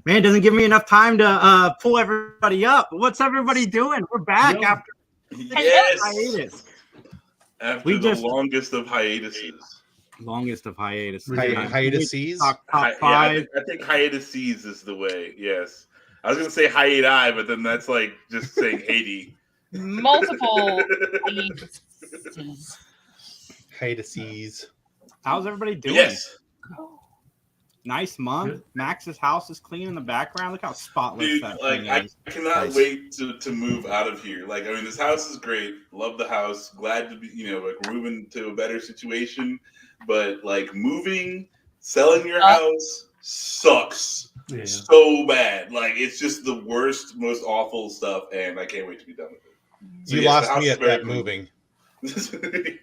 Man, it doesn't give me enough time to pull everybody up. What's everybody doing? We're back after hiatus. After the longest of hiatuses. Longest of hiatus. Hiatuses? Top five. I think hiatuses is the way, yes. I was going to say hiati, but then that's like just saying Haiti. Multiple hiatuses. How's everybody doing? Yes. Nice month. Max's house is clean in the background. Look how spotless Dude, that like thing I is. cannot wait to move out of here. Like, I mean, this house is great. Love the house. Glad to be, like moving to a better situation. But like moving, selling your house sucks so bad. Like, it's just the worst, most awful stuff, and I can't wait to be done with it. So, you lost me at that moving. Right?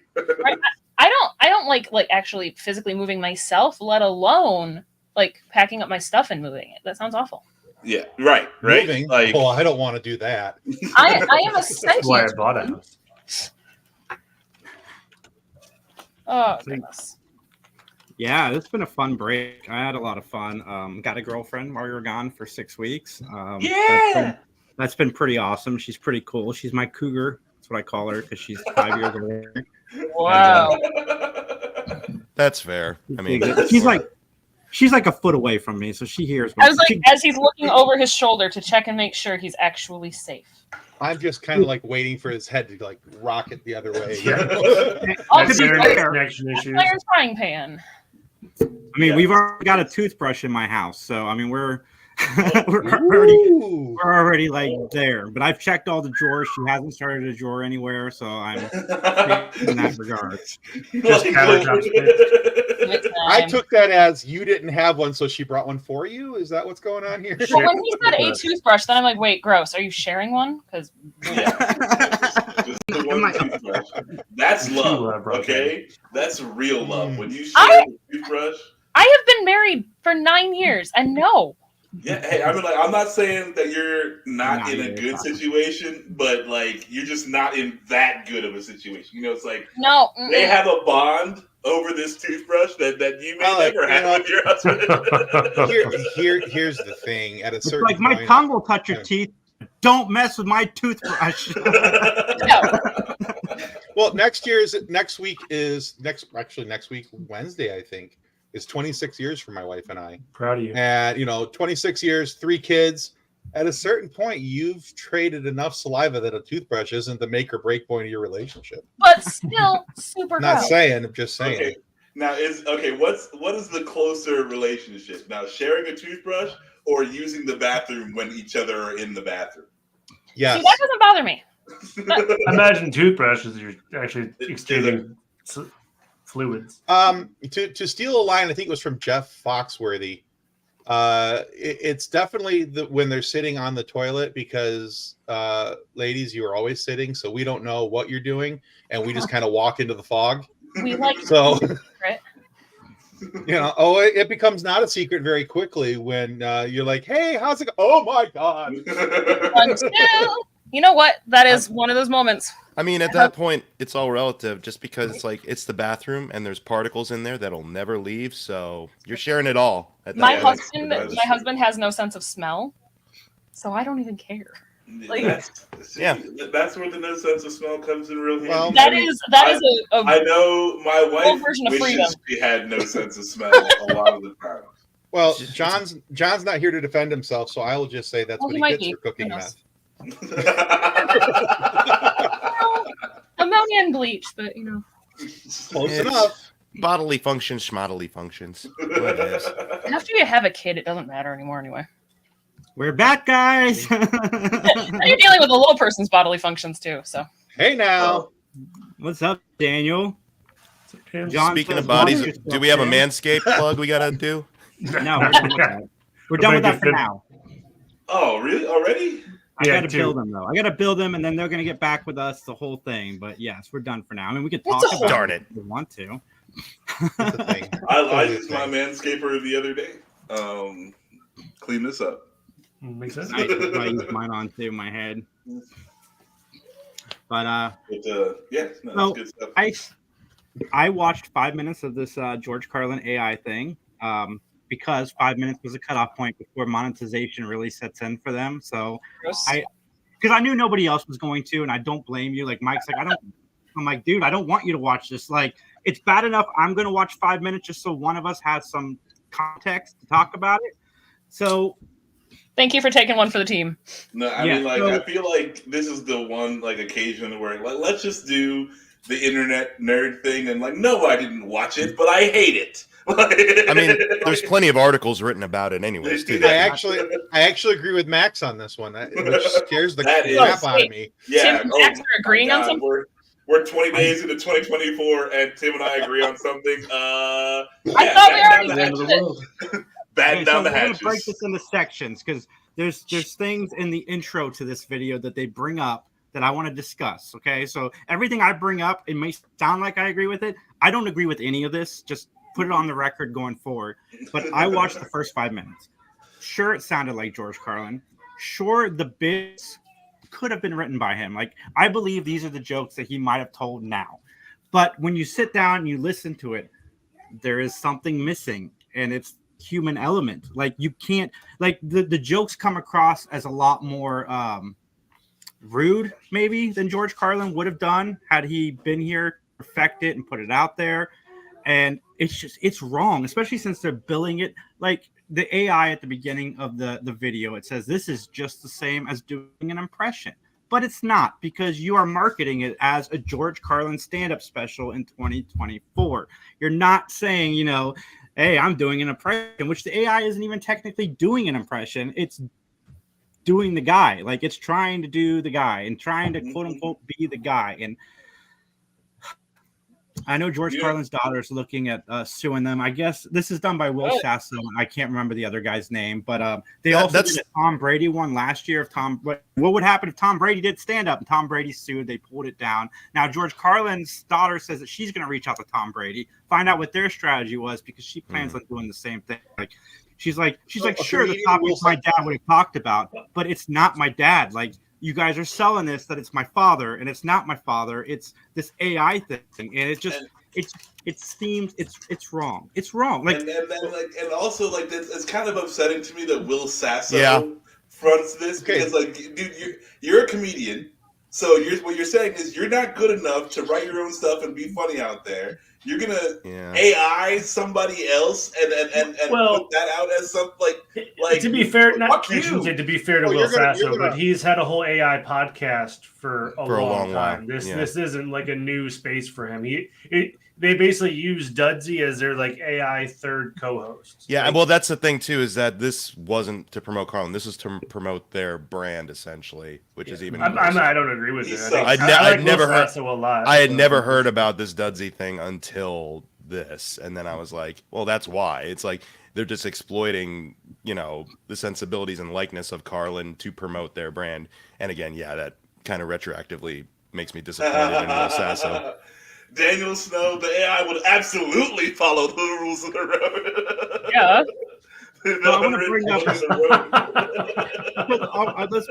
I don't like actually physically moving myself, let alone like packing up my stuff and moving it. That sounds awful. Yeah, right. Moving? Like, well, I don't want to do that. I am a sentient. That's why I bought a house. Oh goodness. Yeah, it's been a fun break. I had a lot of fun. Got a girlfriend while we were gone for 6 weeks. That's been pretty awesome. She's pretty cool. She's my cougar. That's what I call her because she's 5 years older. Wow. That's fair. I mean, she's like a foot away from me, so she hears me. I was like, as he's looking over his shoulder to check and make sure he's actually safe. I'm just kind of like waiting for his head to like rocket the other way. Iron frying pan. I mean, we've already got a toothbrush in my house, so I mean, we're already like there. But I've checked all the drawers. She hasn't started a drawer anywhere, so I'm in that regard. I took that as you didn't have one, so she brought one for you. Is that what's going on here? Well, when he said a toothbrush, then I'm like, wait, gross. Are you sharing one? Because that's love, okay? That's real love. When you share a toothbrush. I have been married for 9 years, and no. Yeah, hey, I mean, like, I'm not saying that you're not in a good situation, but like you're just not in that good of a situation. It's like they have a bond over this toothbrush that you may never have with your husband. Here's the thing. At a certain like my tongue will touch your teeth. Don't mess with my toothbrush. Well, next week, Wednesday, I think, is 26 years for my wife and I. Proud of you. And 26 years, 3 kids. At a certain point, you've traded enough saliva that a toothbrush isn't the make or break point of your relationship. But still, super. Not saying. I'm just saying. Okay. Now what is the closer relationship? Now, sharing a toothbrush or using the bathroom when each other are in the bathroom? Yes. See, that doesn't bother me. Imagine toothbrushes. You're actually exchanging fluids. To steal a line, I think it was from Jeff Foxworthy. It's definitely when they're sitting on the toilet because ladies, you are always sitting, so we don't know what you're doing, and we just kind of walk into the fog. We like so. Right? It becomes not a secret very quickly when you're like, "Hey, how's it go?" Oh my god! You know what? That is one of those moments. I mean, at that point, it's all relative. Just because it's like it's the bathroom and there's particles in there that'll never leave, so you're sharing it all. My husband has no sense of smell, so I don't even care. Like, that's where the no sense of smell comes in real handy. Well, that is a I know my wife version of freedom. wishes she had no sense of smell a lot of the time. Well, John's not here to defend himself, so I will just say that's what he gets for cooking meth. Ammonia and bleach, but close enough. Bodily functions, schmoddily functions. After you have a kid, it doesn't matter anymore anyway. We're back, guys. You're dealing with a little person's bodily functions too. So hey now, what's up, Daniel? John, speaking of bodies, do we have a Manscaped plug we gotta do? No, we're done with that for now. Oh, really? Already? I gotta build them though. I gotta build them, and then they're gonna get back with us the whole thing. But yes, we're done for now. I mean, we could talk about darn it if we want to. I used my Manscaper the other day. Clean this up. Makes sense. I use mine on too. My head. But yeah, no, well, that's good stuff. I watched 5 minutes of this George Carlin AI thing because 5 minutes was a cutoff point before monetization really sets in for them. So because I knew nobody else was going to, and I don't blame you. Like Mike's like, I'm like, dude, I don't want you to watch this. Like, it's bad enough I'm going to watch 5 minutes just so one of us has some context to talk about it. So thank you for taking one for the team. No, I mean, like, I feel like this is the one like occasion where like, let's just do the internet nerd thing and like, no, I didn't watch it, but I hate it. I mean, there's plenty of articles written about it anyways, too. I actually agree with Max on this one, which scares the crap out of me. Yeah, Tim and Max are agreeing on something. We're 20 days into 2024, and Tim and I agree on something. I thought we already finished it. Batten down the we're hatches. gonna break this into sections because there's things in the intro to this video that they bring up that I want to discuss. Okay, so everything I bring up, it may sound like I agree with it. I don't agree with any of this. Just put it on the record going forward. But I watched the first 5 minutes. Sure, it sounded like George Carlin. Sure, the bits could have been written by him. Like, I believe these are the jokes that he might have told now. But when you sit down and you listen to it, there is something missing, and it's human element. Like, you can't, like, the jokes come across as a lot more rude maybe than George Carlin would have done had he been here, perfect it and put it out there. And it's wrong, especially since they're billing it like the AI at the beginning of the video. It says this is just the same as doing an impression, but it's not, because you are marketing it as a George Carlin stand-up special in 2024. You're not saying, you know, hey, I'm doing an impression, which the AI isn't even technically doing an impression. It's doing the guy. Like, it's trying to do the guy and trying to quote unquote be the guy. And I know George Carlin's daughter is looking at suing them. I guess this is done by Will Sasso. I can't remember the other guy's name, but they also did a Tom Brady one last year. What would happen if Tom Brady did stand up and Tom Brady sued? They pulled it down. Now George Carlin's daughter says that she's going to reach out to Tom Brady, find out what their strategy was, because she plans on doing the same thing. Like, she's like, sure, the topic my dad would have talked about, but it's not my dad. Like, you guys are selling this that it's my father, and it's not my father. It's this AI thing, and it just it seems it's wrong. It's wrong. Like, and also like it's kind of upsetting to me that Will Sasso fronts this because like, dude, you're a comedian, so what you're saying is you're not good enough to write your own stuff and be funny out there. You're gonna AI somebody else and put that out as something like to be fair, to be fair to Will Sasso, but he's had a whole AI podcast for a long time. This isn't like a new space for him. They basically use Dudsy as their like AI third co-host. Yeah, well, that's the thing too, is that this wasn't to promote Carlin. This is to promote their brand, essentially, which is even. I don't agree with it. I'd never heard. A lot, I had never heard about this Dudsy thing until this, and then I was like, well, that's why. It's like they're just exploiting, you know, the sensibilities and likeness of Carlin to promote their brand. And again, that kind of retroactively makes me disappointed in Will Sasso. Daniel Snow, the AI would absolutely follow the rules of the road. Yeah. I want to bring up.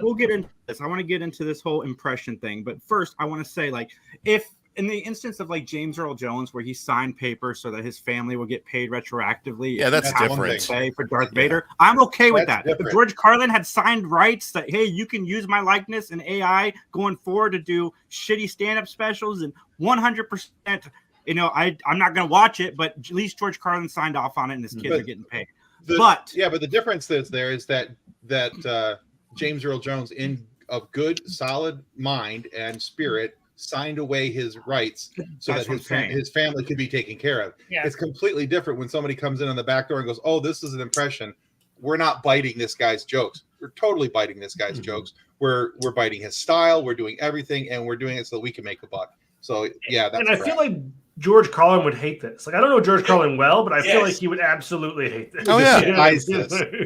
We'll get into this. I want to get into this whole impression thing, but first, I want to say, like, if in the instance of like James Earl Jones, where he signed papers so that his family will get paid retroactively, that's different. Say for Darth Vader, I'm okay with that. If George Carlin had signed rights that, hey, you can use my likeness and AI going forward to do shitty stand-up specials, and 100%, you know, I'm not going to watch it, but at least George Carlin signed off on it, and his kids are getting paid. But the difference that's there is that James Earl Jones, of good, solid mind and spirit, signed away his rights so that his family could be taken care of. Yeah. It's completely different when somebody comes in on the back door and goes, oh, this is an impression. We're not biting this guy's jokes. We're totally biting this guy's jokes. We're biting his style. We're doing everything, and we're doing it so that we can make a buck. So, that's I feel like George Carlin would hate this. Like, I don't know George Carlin well, but I feel like he would absolutely hate this. Oh, yeah.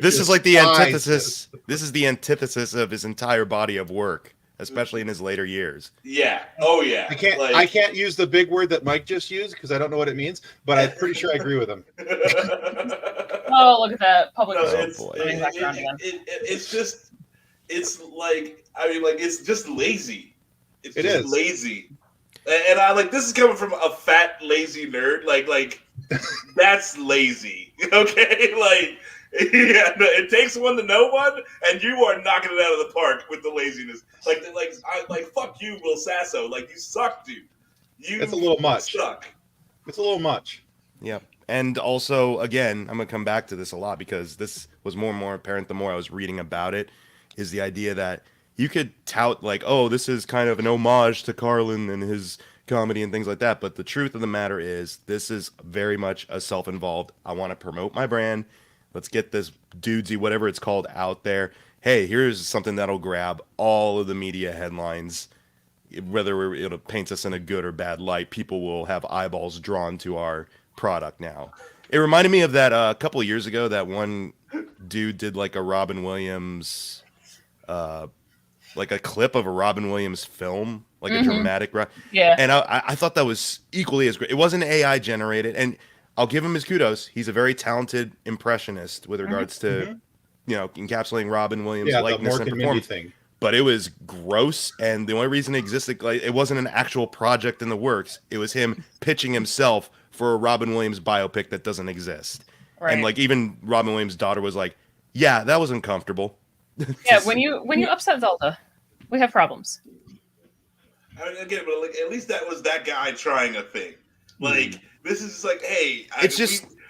This is like the antithesis. This is the antithesis of his entire body of work, especially in his later years. Yeah. Oh, yeah. I can't use the big word that Mike just used because I don't know what it means, but I'm pretty sure I agree with him. Oh, look at that public. It's just, it's like, I mean, like, it's just lazy. It's just lazy. And I like this is coming from a fat, lazy nerd. Like that's lazy. Okay, like it takes one to know one, and you are knocking it out of the park with the laziness. Like fuck you, Will Sasso. Like you suck, dude. It's a little much. Suck. It's a little much. Yep. And also, again, I'm gonna come back to this a lot because this was more and more apparent the more I was reading about it. Is the idea that you could tout like, oh, this is kind of an homage to Carlin and his comedy and things like that. But the truth of the matter is, this is very much a self-involved. I want to promote my brand. Let's get this dudesy, whatever it's called, out there. Hey, here's something that'll grab all of the media headlines. Whether it paints us in a good or bad light, people will have eyeballs drawn to our product now. It reminded me of that a couple of years ago, that one dude did like a Robin Williams... like a clip of a Robin Williams film, like a dramatic, yeah. And I thought that was equally as great. It wasn't AI generated, and I'll give him his kudos. He's a very talented impressionist with regards to, encapsulating Robin Williams' likeness and performance. Thing. But it was gross, and the only reason it existed, like, it wasn't an actual project in the works. It was him pitching himself for a Robin Williams biopic that doesn't exist. Right. And like even Robin Williams' daughter was like, "Yeah, that was uncomfortable." Yeah, when you upset Zelda, we have problems. I mean, again, but like at least that was that guy trying a thing. Like this is just like, hey,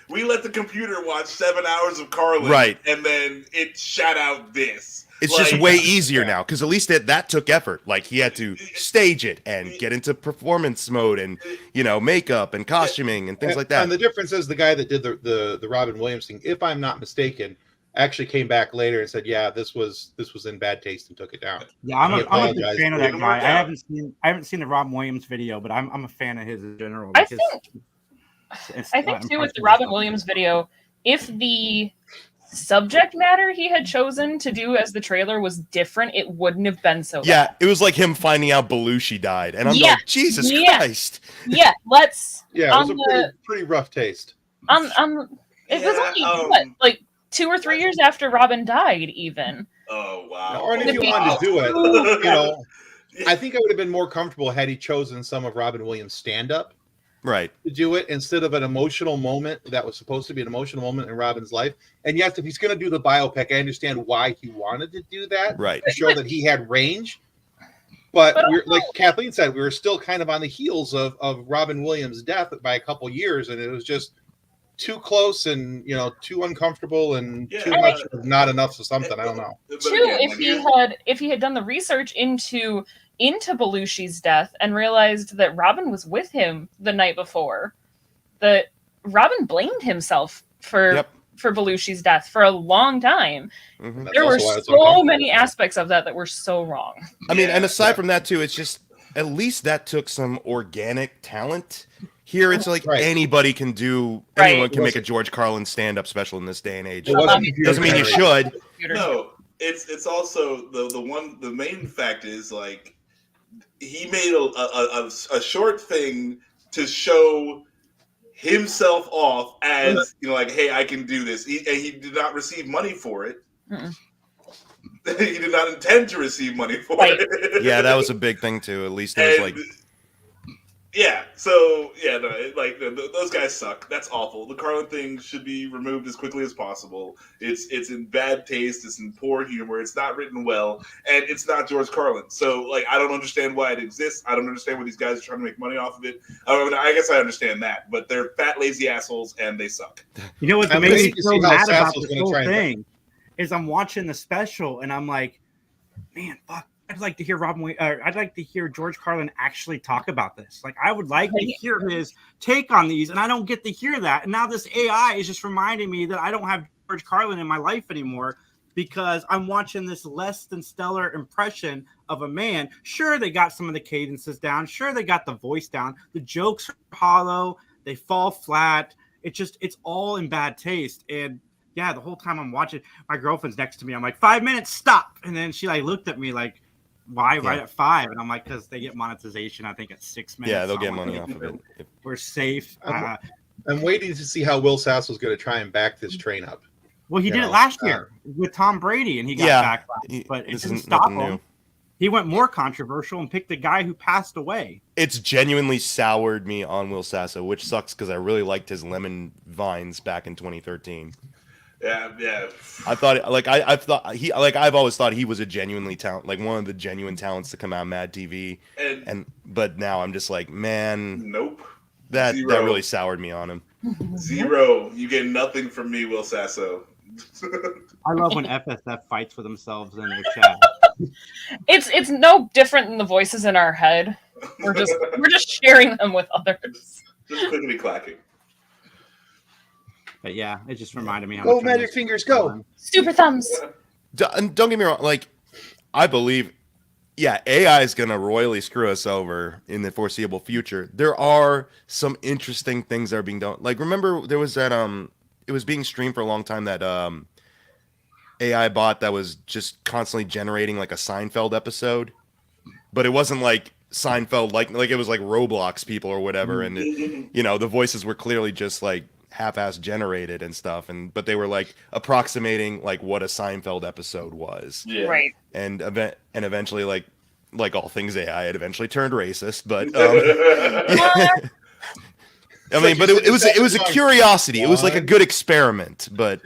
we let the computer watch 7 hours of Carlin, right? And then it shot out this. It's just way easier now because at least that took effort. Like he had to stage it and get into performance mode and makeup and costuming and things like that. And the difference is the guy that did the Robin Williams thing, if I'm not mistaken, actually came back later and said, "Yeah, this was in bad taste," and took it down. Yeah, I'm a big fan of that guy. I haven't seen the Robin Williams video, but I'm a fan of his in general. I think too with the Robin Williams video, if the subject matter he had chosen to do as the trailer was different, it wouldn't have been so bad. It was like him finding out Belushi died, and I'm like, Jesus Christ. Yeah, let's. Yeah, it was a pretty rough taste. It was only like 2 or 3 years after Robin died, even. Oh wow! Or if you wanted to do it, I think I would have been more comfortable had he chosen some of Robin Williams' stand-up, right, to do it instead of an emotional moment that was supposed to be an emotional moment in Robin's life. And yes, if he's going to do the biopic, I understand why he wanted to do that, right, to show that he had range. But like Kathleen said, we were still kind of on the heels of Robin Williams' death by a couple years, and it was just too close and too uncomfortable and too much of not enough of something. I don't know. If he had done the research into Belushi's death and realized that Robin was with him the night before, that Robin blamed himself for Belushi's death for a long time. Mm-hmm. There were so many aspects of that were so wrong. I mean, and aside from that too, it's just at least that took some organic talent. Here, it's like anybody can do. Anyone can make a George Carlin stand-up special in this day and age. Doesn't mean you should. No, it's also the main fact is like he made a short thing to show himself off as like, hey, I can do this. He did not receive money for it. He did not intend to receive money for it. Yeah, that was a big thing too. At least it was like. Yeah, so those guys suck. That's awful. The Carlin thing should be removed as quickly as possible. It's in bad taste. It's in poor humor. It's not written well, and it's not George Carlin. So I don't understand why it exists. I don't understand why these guys are trying to make money off of it. I mean, I guess I understand that, but they're fat, lazy assholes, and they suck. You know what makes me so mad about this whole thing is I'm watching the special and I'm like, man, fuck. I'd like to hear I'd like to hear George Carlin actually talk about this. Like, I would like to hear his take on these, and I don't get to hear that. And now this AI is just reminding me that I don't have George Carlin in my life anymore because I'm watching this less than stellar impression of a man. Sure, they got some of the cadences down. Sure, they got the voice down. The jokes are hollow. They fall flat. It's all in bad taste. And yeah, the whole time I'm watching, my girlfriend's next to me. I'm like, 5 minutes, stop. And then she looked at me like, why right at 5? And I'm like, because they get monetization, I think, at 6 minutes. Yeah, they'll get money off of it. We're safe. I'm waiting to see how Will Sasso's going to try and back this train up. Well, he did it last year with Tom Brady, and he got back. But it didn't stop him. He went more controversial and picked a guy who passed away. It's genuinely soured me on Will Sasso, which sucks because I really liked his Lemon Vines back in 2013. Yeah. I thought, like, I've always thought he was a genuinely talent, like one of the genuine talents to come out of Mad TV. But now I'm just like, man, nope. That really soured me on him. Zero. You get nothing from me, Will Sasso. I love when FSF fights for themselves in their chat. It's no different than the voices in our head. We're just sharing them with others. Just quickly clacking. But yeah, it just reminded me how go much magic fingers, go. Super thumbs. Don't get me wrong, like, I believe, yeah, AI is going to royally screw us over in the foreseeable future. There are some interesting things that are being done. Like, remember there was that it was being streamed for a long time, that AI bot that was just constantly generating like a Seinfeld episode, but it wasn't like Seinfeld, like it was like Roblox people or whatever, and the voices were clearly just like half-ass generated and stuff, but they were like approximating like what a Seinfeld episode was. Yeah. Right. And eventually, like all things AI, it eventually turned racist, but I mean, but it was a curiosity. It was like a good experiment, but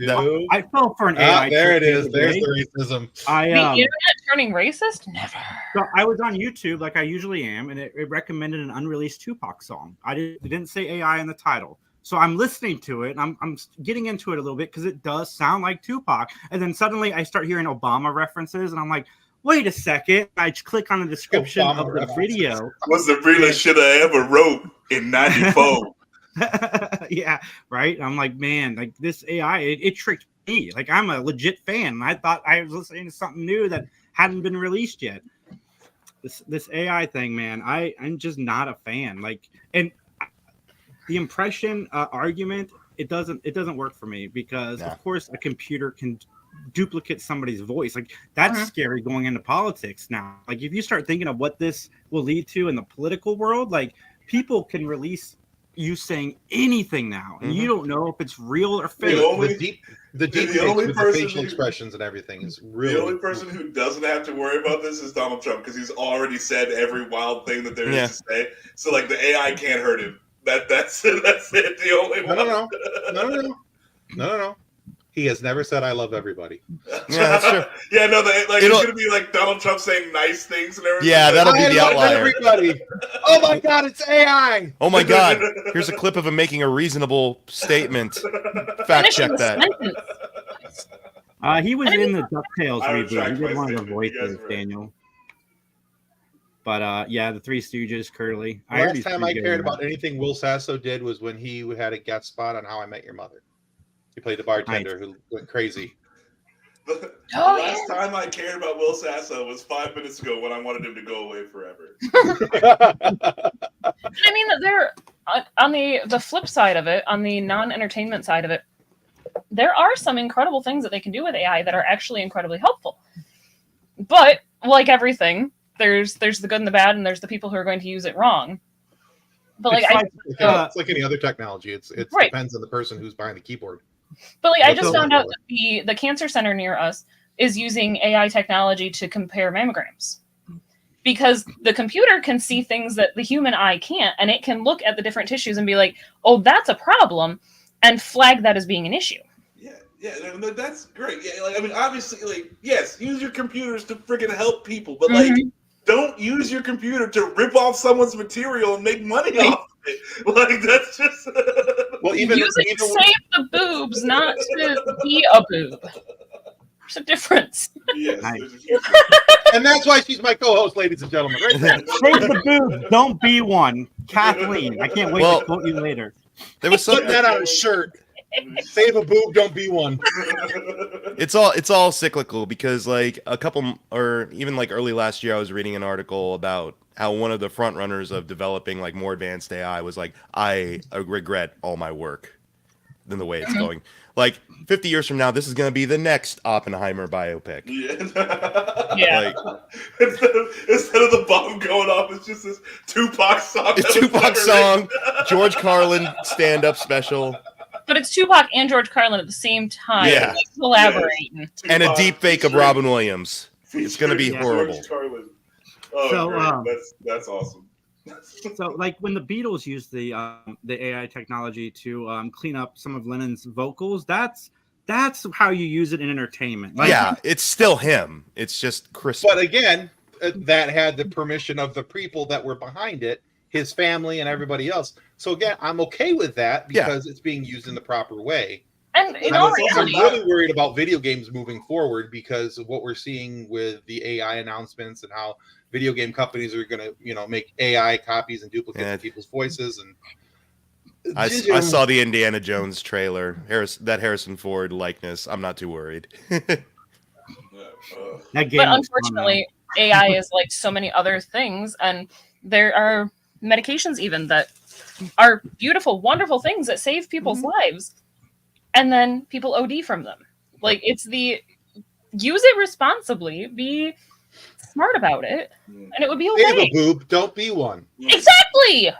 I fell for an AI. There it is. There's the racism. The internet turning racist? Never. So I was on YouTube like I usually am, and it recommended an unreleased Tupac song. It didn't say AI in the title. So I'm listening to it, and I'm getting into it a little bit because it does sound like Tupac. And then suddenly I start hearing Obama references, and I'm like, wait a second. I click on the description of the video. What's the realest shit I ever wrote in 94? Yeah, right. I'm like, man, like this AI, it tricked me. Like, I'm a legit fan. I thought I was listening to something new that hadn't been released yet. This AI thing, man, I'm just not a fan. Like, and the impression argument, it doesn't work for me because of course a computer can duplicate somebody's voice. Like, that's scary going into politics now. Like, if you start thinking of what this will lead to in the political world, like, people can release you saying anything now, and you don't know if it's real or fake. The facial expressions and everything is really the only person who doesn't have to worry about this is Donald Trump, because he's already said every wild thing that there is to say. So like the AI can't hurt him. That's it. The only one. No. He has never said "I love everybody." Yeah, that's true. Yeah, no, it's gonna be like Donald Trump saying nice things and everything. Yeah, that'll be the outlier. Everybody. Oh my God, it's AI. Oh my God, here's a clip of him making a reasonable statement. Fact check that. He was in the DuckTales reboot. He did one of the voices, Daniel. But yeah, the Three Stooges, Curly. Last time I cared about anything Will Sasso did was when he had a guest spot on How I Met Your Mother. He played the bartender who went crazy. The last time I cared about Will Sasso was 5 minutes ago when I wanted him to go away forever. I mean, there on the flip side of it, on the non-entertainment side of it, there are some incredible things that they can do with AI that are actually incredibly helpful. But like everything, there's the good and the bad, and there's the people who are going to use it wrong. But like it's like any other technology. It depends on the person who's behind the keyboard. But like I just found out that the cancer center near us is using AI technology to compare mammograms. Because the computer can see things that the human eye can't, and it can look at the different tissues and be like, oh, that's a problem, and flag that as being an issue. Yeah, that's great. Yeah, like, I mean, obviously, like, yes, use your computers to freaking help people, but like, don't use your computer to rip off someone's material and make money off of it. Like, that's just. Well, use it to save the boobs, not to be a boob. There's a difference. Yes, nice. And that's why she's my co-host, ladies and gentlemen. Right there. Save the boob, don't be one. Kathleen, I can't wait to quote you later. There was Put that on a shirt. Save a boob, don't be one. It's all cyclical, because like a couple, or even like early last year, I was reading an article about how one of the front runners of developing like more advanced AI was like, I regret all my work than the way it's going. Like 50 years from now, this is going to be the next Oppenheimer biopic. Yeah. Like, instead of the bomb going off, it's just this Tupac song. It's Tupac song, George Carlin stand-up special. But it's Tupac and George Carlin at the same time. Yeah. Collaborating. And a deep fake of Robin Williams. It's going to be horrible. Oh, So that's awesome. So, like when the Beatles used the AI technology to clean up some of Lennon's vocals, that's how you use it in entertainment. Like, yeah, it's still him. It's just Chris. But again, that had the permission of the people that were behind it, his family and everybody else. So again, I'm okay with that because it's being used in the proper way. And in all reality, I'm really worried about video games moving forward because of what we're seeing with the AI announcements and how video game companies are going to, make AI copies and duplicates of people's voices. And I saw the Indiana Jones trailer. Harrison Ford likeness. I'm not too worried. that game but unfortunately, AI is like so many other things, and there are medications even that are beautiful, wonderful things that save people's lives, and then people OD from them. Like, it's use it responsibly, be smart about it, and it would be okay. Save a boob, don't be one. Exactly.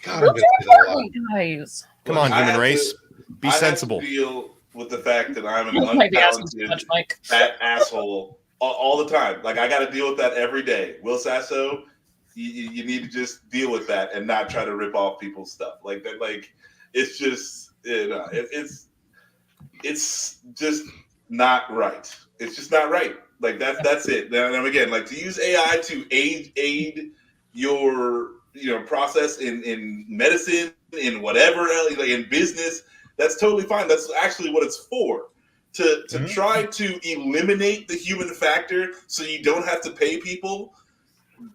God, That's important, guys. Come on, human race, be sensible. I have to deal with the fact that I'm an Might be asking too untalented, much, Mike. fat asshole all the time. Like, I got to deal with that every day. Will Sasso, you need to just deal with that and not try to rip off people's stuff like that. Like, it's just it's just not right. It's just not right. Like, that's it. And again, like, to use AI to aid your process in medicine, in whatever, like in business, that's totally fine. That's actually what it's for. To try to eliminate the human factor so you don't have to pay people,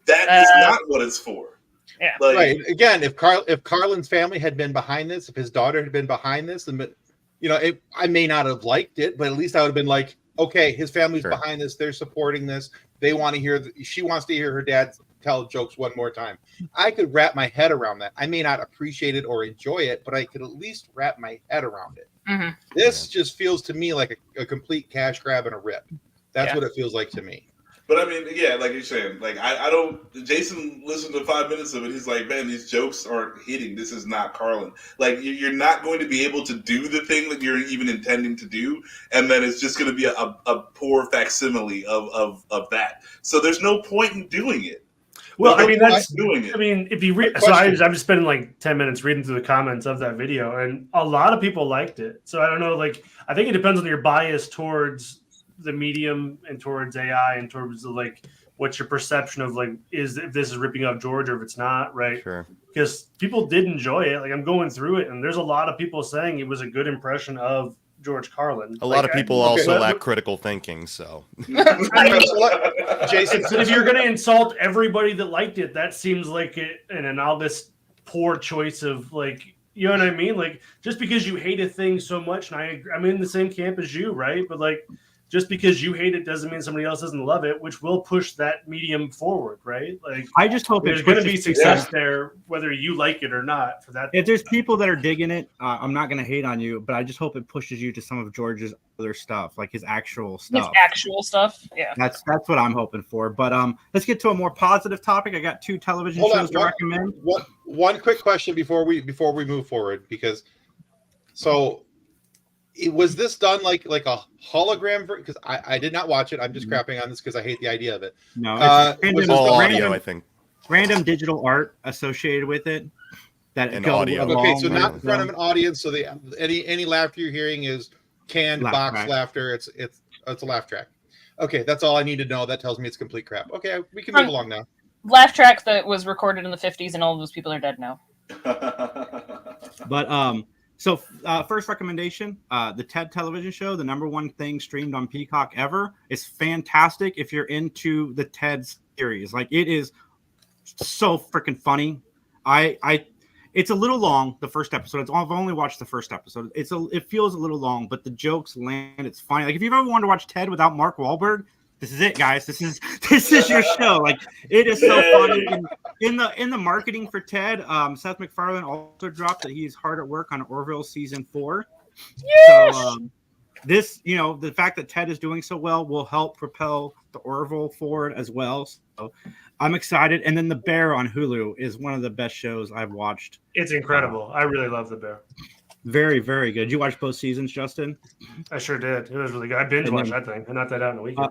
that is not what it's for. Yeah. Like, Right. Again, if Carlin's family had been behind this, if his daughter had been behind this, and I may not have liked it, but at least I would have been like, okay, his family's behind this, they're supporting this, they want to hear. She wants to hear her dad tell jokes one more time. I could wrap my head around that. I may not appreciate it or enjoy it, but I could at least wrap my head around it. Mm-hmm. This just feels to me like a complete cash grab and a rip. That's what it feels like to me. But I mean, yeah, like you're saying, like I don't. Jason listened to 5 minutes of it. He's like, man, these jokes aren't hitting. This is not Carlin. Like, you're not going to be able to do the thing that you're even intending to do, and then it's just going to be a poor facsimile of that. So there's no point in doing it. Well, I mean, that's doing it. I mean, if you read, so I'm just spending like 10 minutes reading through the comments of that video, and a lot of people liked it. So I don't know, like, I think it depends on your bias towards the medium and towards AI and towards like what's your perception of like if this is ripping off George or if it's not, right? Sure. Because people did enjoy it. Like, I'm going through it, and there's a lot of people saying it was a good impression of George Carlin. A lot of people also lack critical thinking, so. Jason, but if you're going to insult everybody that liked it, that seems like an analogous poor choice of like, you know what I mean? Like, just because you hate a thing so much, and I'm in the same camp as you, right? But like, just because you hate it doesn't mean somebody else doesn't love it, which will push that medium forward, right? Like, I just hope there's going to be success there, whether you like it or not. For that, if there's people that are digging it, I'm not going to hate on you, but I just hope it pushes you to some of George's other stuff, like his actual stuff. Yeah. That's what I'm hoping for. But let's get to a more positive topic. I got 2 television shows to recommend. One quick question before we move forward, because was this done like a hologram? Because I did not watch it. I'm just crapping on this because I hate the idea of it. No, it's audio, I think. Random digital art associated with it. That audio. Okay, so not in front of an audience. So any laughter you're hearing is canned box laughter. It's a laugh track. Okay, that's all I need to know. That tells me it's complete crap. Okay, we can move along now. Laugh track that was recorded in the 50s, and all of those people are dead now. But So first recommendation, the TED television show, the #1 thing streamed on Peacock ever. It's fantastic if you're into the TED series. Like, it is so freaking funny. It's a little long, the first episode. I've only watched the first episode. It feels a little long, but the jokes land. It's funny. Like, if you've ever wanted to watch TED without Mark Wahlberg, this is it, guys. This is your show. Like, it is so funny. And in the marketing for TED, Seth MacFarlane also dropped that he's hard at work on Orville season 4. Yes! So this, the fact that TED is doing so well will help propel the Orville forward as well. So I'm excited. And then The Bear on Hulu is one of the best shows I've watched. It's incredible. I really love The Bear. Very, very good. Did you watch both seasons, Justin? I sure did. It was really good. I binge watched that thing. I knocked that out in a weekend.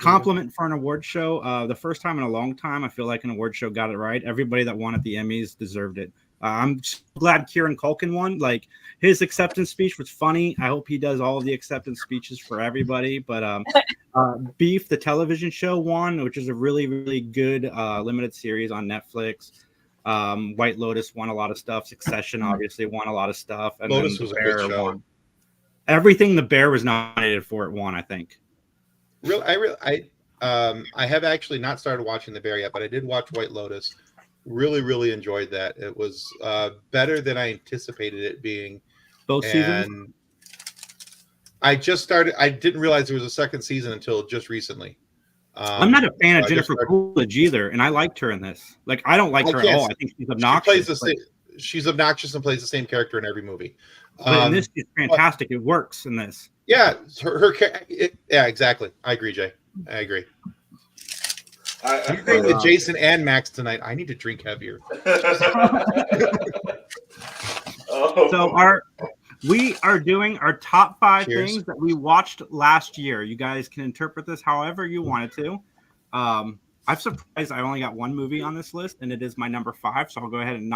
Compliment for an award show. The first time in a long time, I feel like an award show got it right. Everybody that won at the Emmys deserved it. I'm so glad Kieran Culkin won. Like, his acceptance speech was funny. I hope he does all of the acceptance speeches for everybody. But Beef, the television show, won, which is a really, really good limited series on Netflix. White Lotus won a lot of stuff. Succession obviously won a lot of stuff. And Lotus then was a good show. won. Everything the Bear was nominated for, it won, I think. I have actually not started watching The Bear yet, but I did watch White Lotus. Really, really enjoyed that. It was better than I anticipated it being. Both seasons? I just started. I didn't realize there was a second season until just recently. I'm not a fan of Jennifer Coolidge either, and I liked her in this. Like, I don't like her at all. I think she's obnoxious. She's obnoxious and plays the same character in every movie. But in this, she's fantastic. It works in this. Yeah, yeah, exactly. I agree, Jay. I agree. I'm agreeing with Jason and Max tonight. I need to drink heavier. So we are doing our top 5 things that we watched last year. You guys can interpret this however you wanted to. I'm surprised I only got one movie on this list, and it is my number 5. So I'll go ahead and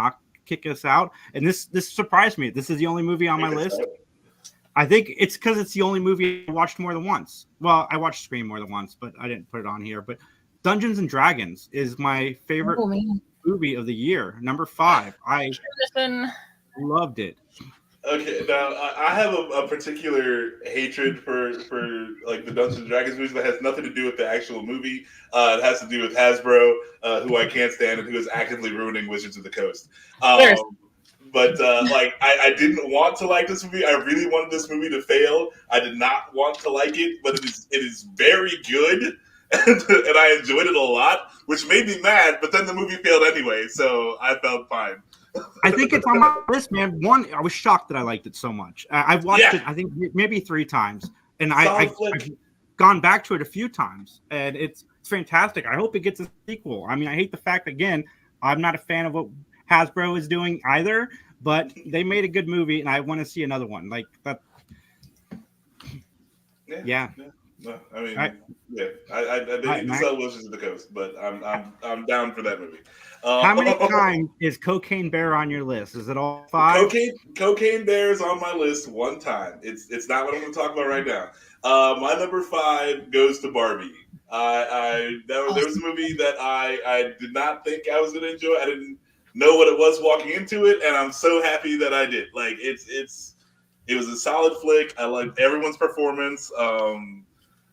kick us out. And this surprised me. This is the only movie on my list. I think it's because it's the only movie I watched more than once. Well, I watched Scream more than once, but I didn't put it on here. But Dungeons and Dragons is my favorite movie of the year. Number 5. I loved it. Okay, now I have a particular hatred for like the Dungeons and Dragons movies that has nothing to do with the actual movie. It has to do with Hasbro, who I can't stand and who is actively ruining Wizards of the Coast. But like, I didn't want to like this movie. I really wanted this movie to fail. I did not want to like it, but it is very good, and I enjoyed it a lot, which made me mad. But then the movie failed anyway, so I felt fine. I think it's on my list, man. One, I was shocked that I liked it so much. I've watched it, I think, maybe 3 times, and I've gone back to it a few times, and it's fantastic. I hope it gets a sequel. I mean, I hate the fact, again, I'm not a fan of what Hasbro is doing either, but they made a good movie, and I want to see another one like that. Yeah. No, I mean, I didn't sell Wizards of the Coast, but I'm down for that movie. How many times is Cocaine Bear on your list? Is it all 5? Cocaine Bear is on my list 1 time. It's not what I'm going to talk about right now. My number 5 goes to Barbie. There was a movie that I did not think I was going to enjoy. I didn't know what it was walking into it, and I'm so happy that I did. Like, it was a solid flick. I liked everyone's performance.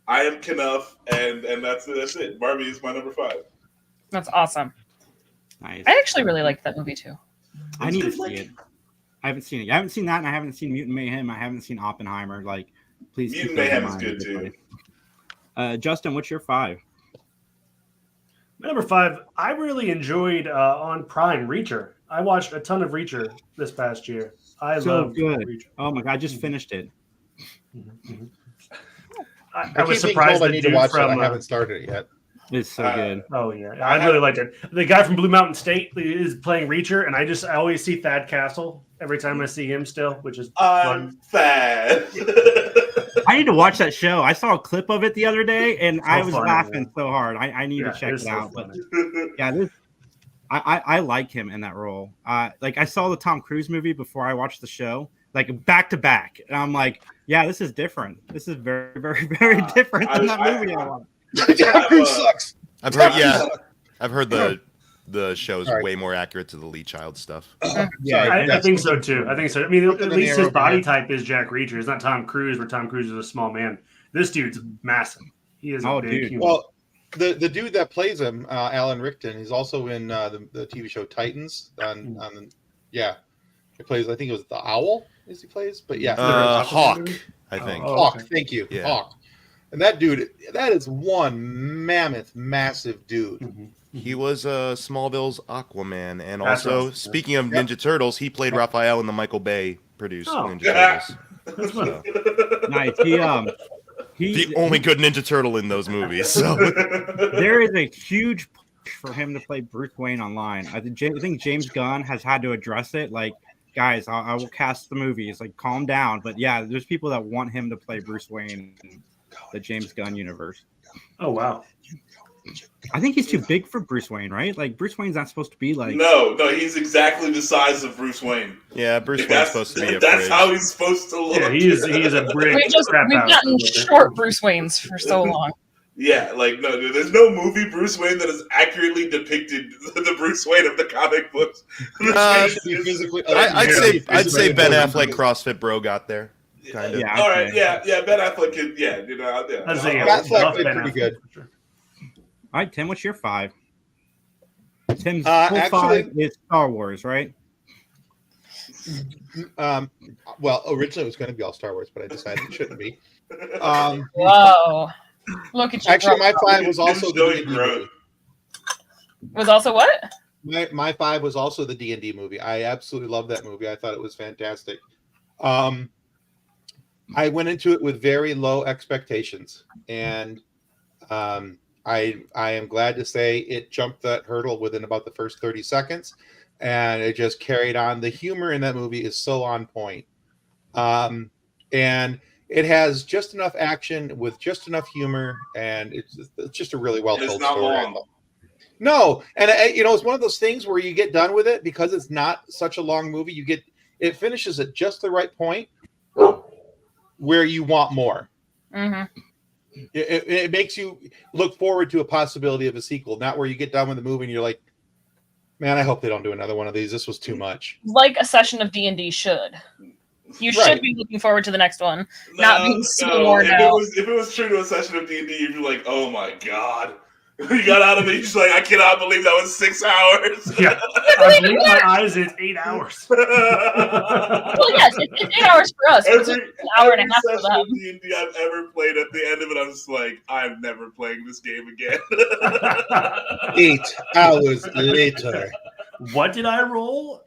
I am Knuff, and that's it. Barbie is my number 5. That's awesome. Nice. I actually really liked that movie too. I need to see it. I haven't seen it. I haven't seen that, and I haven't seen Mutant Mayhem. I haven't seen Oppenheimer. Like, please. Mutant Mayhem is good too. Justin, what's your 5? Number 5, I really enjoyed on Prime Reacher. I watched a ton of Reacher this past year. I love good. Reacher. Oh my god, I just finished it. Mm-hmm. I was surprised. I need to watch it. I haven't started it yet. It's so good. Oh yeah, I really liked it. The guy from Blue Mountain State is playing Reacher, and I always see Thad Castle every time I see him still, which is fun. Thad. I need to watch that show. I saw a clip of it the other day, and I was laughing so hard. I need to check it out. But yeah, I like him in that role. Like, I saw the Tom Cruise movie before I watched the show, like back to back, and I'm like, yeah, this is different. This is very, very, very different than that movie I watched. Tom Cruise sucks. I've heard the show's way more accurate to the Lee Child stuff. I think so too. I mean, at least his body type is Jack Reacher. It's not Tom Cruise, where Tom Cruise is a small man. This dude's massive. He is a big human. Well, the dude that plays him, Alan Rickton, he's also in the TV show Titans. He plays. I think it was the Owl. He plays, but yeah, Hawk. I think Hawk. Okay. Thank you, Hawk. And that dude, that is one mammoth, massive dude. Mm-hmm. He was Smallville's Aquaman, and also, speaking of Ninja Turtles, he played Raphael in the Michael Bay produced Ninja Turtles. Nice. He's the only good Ninja Turtle in those movies. So there is a huge push for him to play Bruce Wayne online. I think James Gunn has had to address it. Like, guys, I will cast the movies. Like, calm down. But yeah, there's people that want him to play Bruce Wayne. the James Gunn universe. Oh wow. I think he's too big for Bruce Wayne, right? Like Bruce Wayne's not supposed to be like. No, he's exactly the size of Bruce Wayne. Yeah, Bruce Wayne's supposed to be a That's fridge. how he's supposed to look. Yeah, he is a brick. We've gotten short Bruce Waynes for so long. Yeah, like no, there's no movie Bruce Wayne that has accurately depicted the Bruce Wayne of the comic books. I'd say Ben Affleck CrossFit Bro got there. Kind of. Yeah, all right, yeah, Ben Affleck could, yeah. I'd say Affleck did pretty good. All right, Tim, what's your 5? Tim's full 5 is Star Wars, right? Well, originally it was going to be all Star Wars, but I decided it shouldn't be. Whoa. Look at you. Actually, my 5 was also the D&D movie. Was also what? My 5 was also the D&D movie. I absolutely loved that movie. I thought it was fantastic. I went into it with very low expectations, and I am glad to say it jumped that hurdle within about the first 30 seconds, and it just carried on. The humor in that movie is so on point. And it has just enough action with just enough humor, and it's just a really well told story. Long. No, and it's one of those things where you get done with it because it's not such a long movie. It finishes at just the right point where you want more. Mm-hmm. It makes you look forward to a possibility of a sequel, not where you get done with the movie and you're like, man, I hope they don't do another one of these. This was too much. Like a session of D&D should. You should be looking forward to the next one, not being super worn out. If it was true to a session of D&D, you'd be like, oh my god. You got out of it, you're just like, I cannot believe that was 6 hours. Yeah, I believe my eyes, it's 8 hours. Well, yes, it's 8 hours for us. It's an hour and a half for them. Every session of D&D I've ever played, at the end of it, I'm just like, I'm never playing this game again. 8 hours later. What did I roll?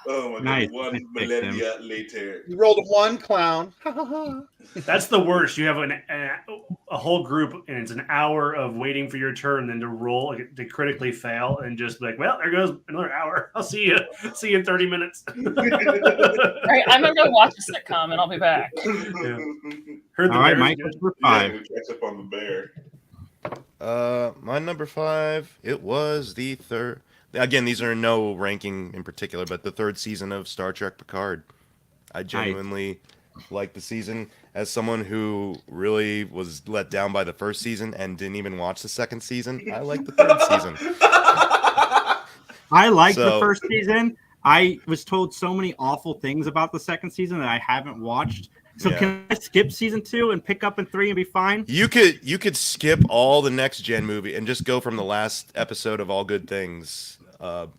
Oh my Nice. god, 1 millennia later. You rolled a 1, clown. That's the worst. You have a whole group, and it's an hour of waiting for your turn, then to roll to critically fail, and just be like, well, there goes another hour. I'll see you in 30 minutes. All right, I'm gonna go watch a sitcom, and I'll be back. Yeah. Heard the All right, bear Mike, is what's good. your 5? Yeah, catch up on the bear. My number 5, it was the third. Again, these are no ranking in particular, but the 3rd season of Star Trek Picard. I genuinely like the season. As someone who really was let down by the 1st season and didn't even watch the 2nd season, I like the 3rd season. I liked the 1st season. I was told so many awful things about the 2nd season that I haven't watched. So can I skip season 2 and pick up in 3 and be fine? You could skip all the next gen movie and just go from the last episode of All Good Things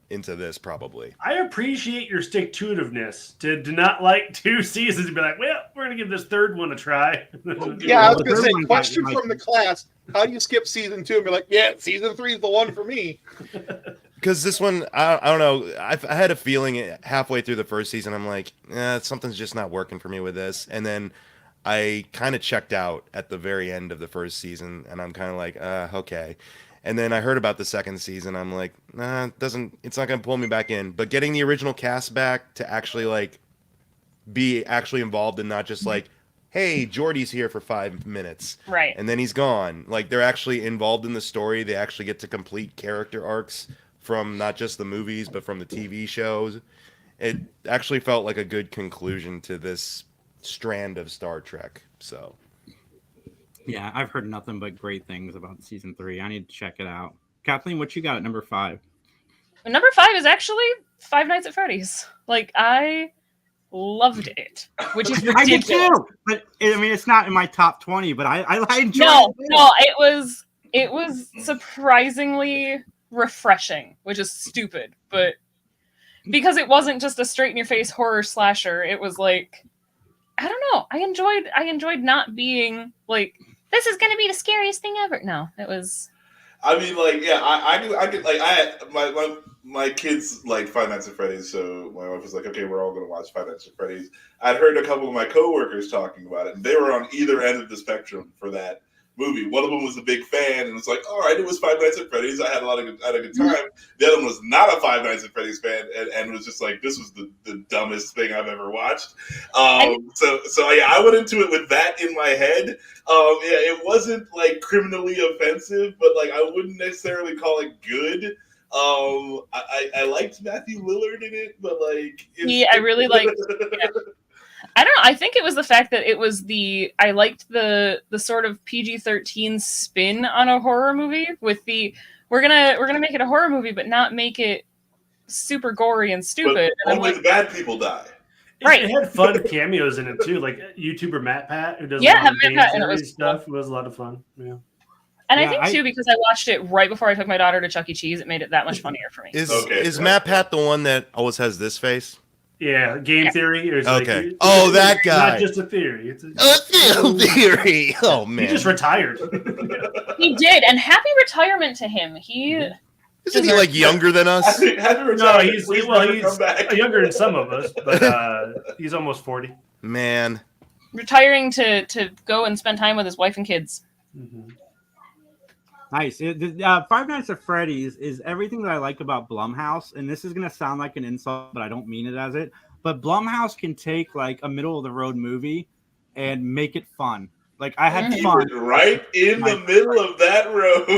into this probably. I appreciate your stick-to-itiveness to not like 2 seasons and be like, well, we're going to give this 3rd one a try. Yeah, I was going to say, question from the class, how do you skip season 2 and be like, yeah, season 3 is the one for me? Because this one, I don't know, I had a feeling halfway through the 1st season, I'm like, something's just not working for me with this. And then I kind of checked out at the very end of the 1st season, and I'm kind of like, okay. And then I heard about the 2nd season. I'm like, it's not going to pull me back in. But getting the original cast back to actually be actually involved and not just like, hey, Geordie's here for 5 minutes. Right. And then he's gone. Like, they're actually involved in the story. They actually get to complete character arcs from not just the movies, but from the TV shows. It actually felt like a good conclusion to this strand of Star Trek. So... Yeah, I've heard nothing but great things about season 3. I need to check it out. Kathleen, what you got at number 5? Number 5 is actually Five Nights at Freddy's. I loved it, which is ridiculous. I did too, but it's not in my top 20. But I enjoyed it. No, it was surprisingly refreshing, which is stupid, but because it wasn't just a straight in your face horror slasher, it was like, I don't know. I enjoyed not being like, this is gonna be the scariest thing ever. No, it was. I mean, my kids like Five Nights at Freddy's, so my wife was like, okay, we're all gonna watch Five Nights at Freddy's. I'd heard a couple of my coworkers talking about it, and they were on either end of the spectrum for that movie. One of them was a big fan and was like, all right, it was Five Nights at Freddy's. I had a good time. The other one was not a Five Nights at Freddy's fan and was just like, this was the dumbest thing I've ever watched. So yeah, I went into it with that in my head. Yeah, it wasn't like criminally offensive, but like I wouldn't necessarily call it good. I liked Matthew Lillard in it, but like I really liked. Yeah. I don't know. I think it was the fact that I liked the sort of PG-13 spin on a horror movie with we're gonna make it a horror movie, but not make it super gory and stupid. But only the bad people die. Right. It had fun cameos in it too, like YouTuber Matt Pat, who does a lot of game series stuff. It was a lot of fun. Yeah. And I think too, because I watched it right before I took my daughter to Chuck E. Cheese, it made it that much funnier for me. Is Matt Pat the one that always has this face? Yeah, game theory. Okay. Like, that guy. Not just a theory. It's a theory. Oh man. He just retired. He did, and happy retirement to him. Isn't he like younger than us? No, he's younger than some of us, but he's almost 40. Man. Retiring to go and spend time with his wife and kids. Mm-hmm. Nice. Five Nights at Freddy's is everything that I like about Blumhouse, and this is going to sound like an insult, but I don't mean it as it. But Blumhouse can take like a middle-of-the-road movie and make it fun. Like I had fun. Right in the middle of that road.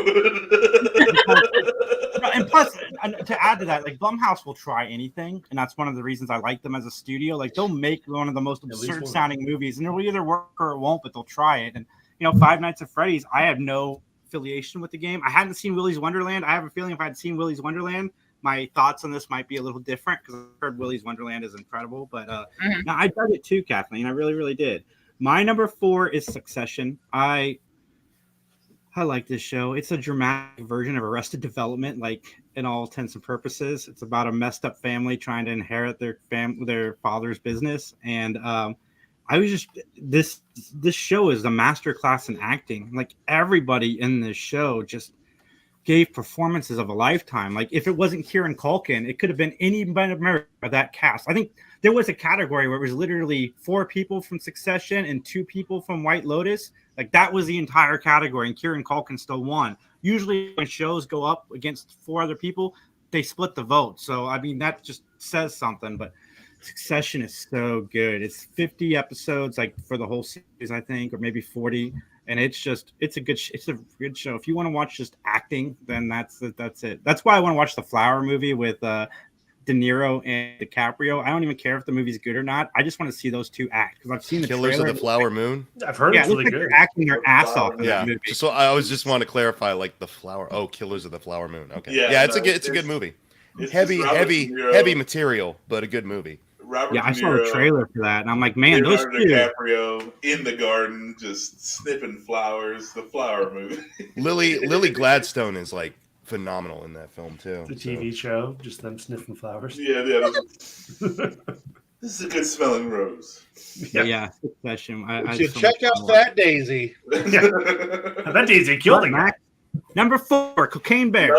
And plus, to add to that, like Blumhouse will try anything, and that's one of the reasons I like them as a studio. Like they'll make one of the most absurd-sounding movies, and it will either work or it won't, but they'll try it. And Five Nights at Freddy's, I have no affiliation with the game. I hadn't seen Willy's Wonderland. I have a feeling if I had seen Willy's Wonderland, my thoughts on this might be a little different because I've heard Willy's Wonderland is incredible. But no, I dug it too, Kathleen. I really, really did. My number 4 is Succession. I like this show. It's a dramatic version of Arrested Development, like in all intents and purposes. It's about a messed up family trying to inherit their father's business, and I was just this show is a masterclass in acting. Like everybody in this show just gave performances of a lifetime. Like if it wasn't Kieran Culkin, it could have been anybody of that cast. I think there was a category where it was literally 4 people from Succession and 2 people from White Lotus. Like that was the entire category, and Kieran Culkin still won. Usually when shows go up against 4 other people, they split the vote. So I mean that just says something. But Succession is so good. It's 50 episodes, like for the whole series, I think, or maybe 40. And it's a good show. If you want to watch just acting, then that's it. That's why I want to watch the Flower movie with De Niro and DiCaprio. I don't even care if the movie's good or not. I just want to see those two act because I've seen the Killers trailer. of the Flower Moon. I've heard it's really like good. They're acting their ass off in that movie. So I always just want to clarify, like the flower. Oh, Killers of the Flower Moon. Okay. Yeah, it's a good movie. Heavy material, but a good movie. I saw the trailer for that, and I'm like, man, those two. DiCaprio in the garden, just snipping flowers. The Flower movie. Lily Gladstone is like phenomenal in that film too. The TV show, just them sniffing flowers. Yeah. This is a good smelling rose. Yeah, Succession. You should check out Fat Daisy. That Daisy killed him. Number 4, Cocaine Bear.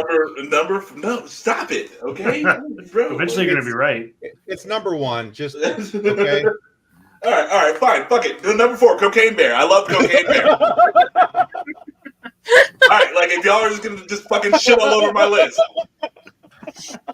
No, stop it. Okay, bro. Eventually, you're gonna be right. It's number 1. Just okay. All right, fine. Fuck it. Number 4, Cocaine Bear. I love Cocaine Bear. All right, like if y'all are just gonna just fucking shit all over my list.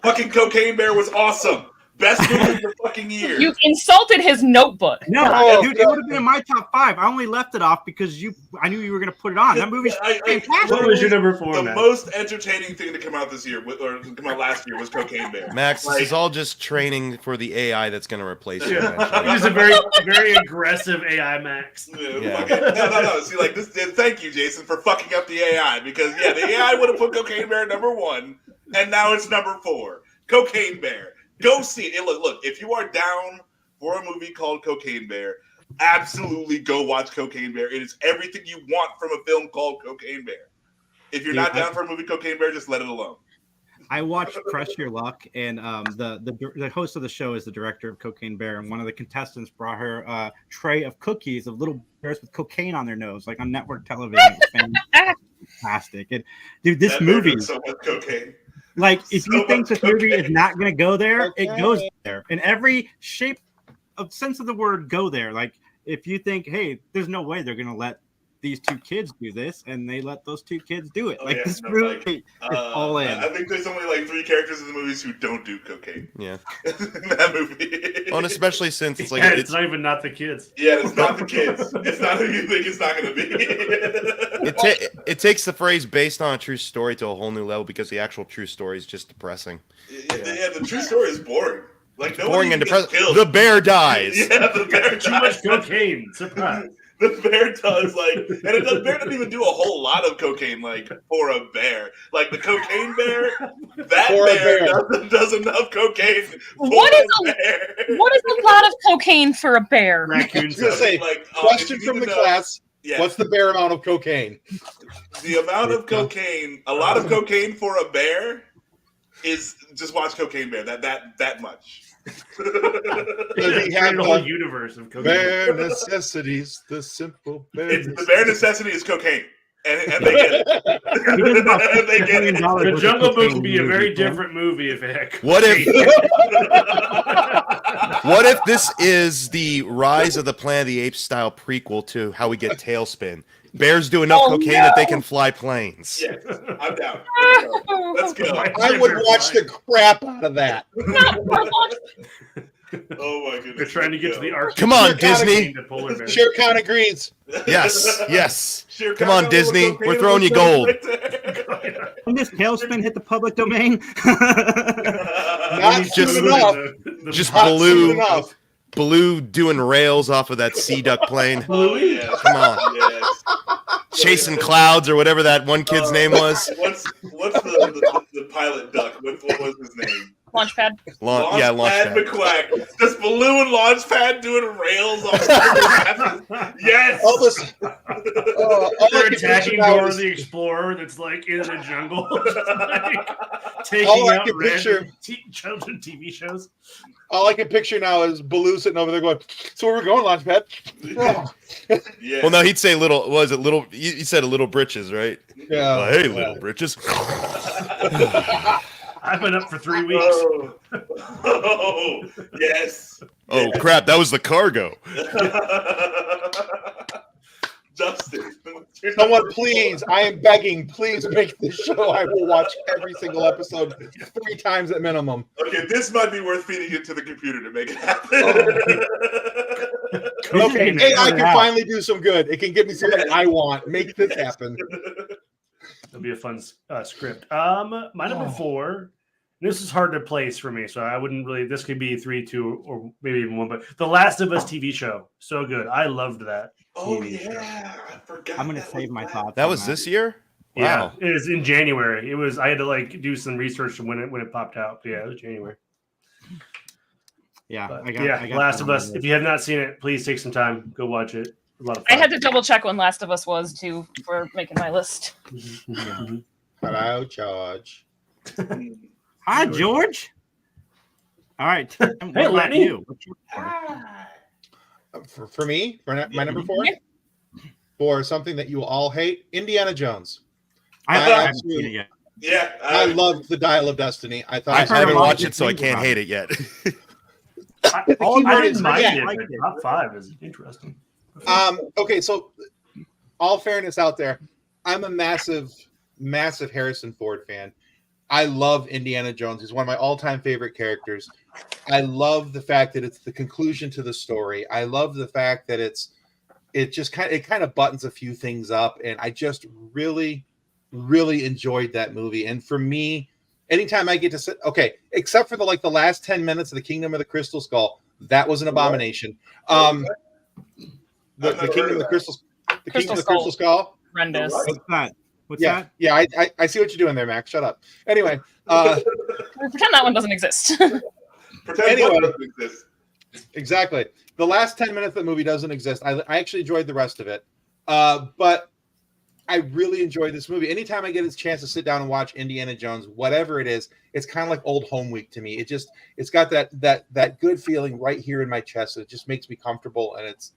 Fucking Cocaine Bear was awesome. Best movie of the fucking year. You insulted his notebook. No, dude, it would have been in my top 5. I only left it off because I knew you were going to put it on. That movie's fantastic. What was your number 4, The Matt? most entertaining thing to come out this year, or come out last year, was Cocaine Bear. Max, this is all just training for the AI that's going to replace you. He's a very, very aggressive AI, Max. Yeah. No. See, like this. Thank you, Jason, for fucking up the AI because the AI would have put Cocaine Bear number 1, and now it's number 4. Cocaine Bear. Go see it. Look, if you are down for a movie called Cocaine Bear, absolutely go watch Cocaine Bear. It is everything you want from a film called Cocaine Bear. If you're not down for a movie Cocaine Bear, just let it alone. I watched Press Your Luck, and the host of the show is the director of Cocaine Bear, and one of the contestants brought her a tray of cookies of little bears with cocaine on their nose, like on network television. Fantastic. And, dude, this movie so much cocaine. Like, if you think this movie is not going to go there, it goes there. In every shape of sense of the word, go there. Like, if you think, hey, there's no way they're going to let these two kids do this, and they let those two kids do it. Oh, like yeah, this no, movie like, is all in. I think there's only like 3 characters in the movies who don't do cocaine. Yeah. In that movie. Well, and especially since it's like it's not even not the kids. Yeah, it's not the kids. It's not who you think it's not going to be. it takes the phrase "based on a true story" to a whole new level because the actual true story is just depressing. Yeah, the true story is boring. Like boring and depressing. The bear dies. Yeah, the bear Too much cocaine. Surprise. The bear does the bear doesn't even do a whole lot of cocaine for a bear. Like the cocaine bear, that bear does enough cocaine. What is a lot of cocaine for a bear? Raccoon. Question from the class. Yeah. What's the bear amount of cocaine? The amount of cocaine, a lot of cocaine for a bear is just watch Cocaine Bear. That much. We have the whole universe of cocaine. Bare necessities, the simple bare. The bare necessity is cocaine, and they get it. They get it. The Jungle Book would be a very different movie if it had cocaine. What if this is the Rise of the Planet of the Apes style prequel to how we get Tailspin? Bears do enough cocaine that they can fly planes. Yes, I'm down. Let's go. I would watch the crap out of that. Oh my goodness. They're trying to get to the Arctic. Come on, Disney. Shere Khan agrees. Yes. Come on, Disney. We're throwing you gold. Can this Tailspin hit the public domain? Not just enough. Just Baloo doing rails off of that sea duck plane. Oh, yeah. Come on. Yes. Chasing clouds or whatever that one kid's name was. What's the pilot duck? What was his name? Launchpad. Launchpad McQuack. Does Baloo and Launchpad doing rails on the Yes. All this. They're attacking Dora the Explorer that's like in the jungle. Taking out random children TV shows. All I can picture now is Baloo sitting over there going, "So where we're going, Launchpad?" Yeah. Well, no, he'd say little. Was it little? You said a little britches, right? Yeah. Hey, little britches. I've been up for 3 weeks. Oh, yes. Oh crap! That was the cargo. Justin. Someone, please! I am begging. Please make this show. I will watch every single episode 3 times at minimum. Okay, this might be worth feeding it to the computer to make it happen. Okay, AI can finally do some good. It can give me something I want. Make this happen. It'll be a fun script. My number 4. This is hard to place for me, so I wouldn't really. This could be 3, 2, or maybe even 1. But The Last of Us TV show, so good. I loved that. Oh yeah, I forgot. I'm gonna save my thoughts. That was this year. Yeah, wow. It was in January. It was. I had to do some research when it popped out. But yeah, it was January. Yeah, but, I got Last of Us. If you have not seen it, please take some time. Go watch it. A lot of fun. I had to double check when Last of Us was too for making my list. Hello, George. Hi, George. All right. Hey, Lenny. You? What's your For me, for my number 4, for something that you all hate, Indiana Jones. I love the Dial of Destiny. I haven't watched it, so I can't hate it yet. I didn't mind it. Top 5 is interesting. Okay, so all fairness out there, I'm a massive Harrison Ford fan. I love Indiana Jones. He's one of my all-time favorite characters. I love the fact that it's the conclusion to the story. I love the fact that it kind of buttons a few things up, and I just really, really enjoyed that movie. And for me, anytime I get to sit, except for the last 10 minutes of the Kingdom of the Crystal Skull, that was an abomination. The Kingdom of the Crystal Skull. Horrendous. What's that? What's that? Yeah, I see what you're doing there, Max. Shut up. Anyway, pretend that one doesn't exist. Exactly. The last 10 minutes of the movie doesn't exist. I actually enjoyed the rest of it, but I really enjoyed this movie. Anytime I get a chance to sit down and watch Indiana Jones, whatever it is, it's kind of like old home week to me. It's got that good feeling right here in my chest. It just makes me comfortable, and it's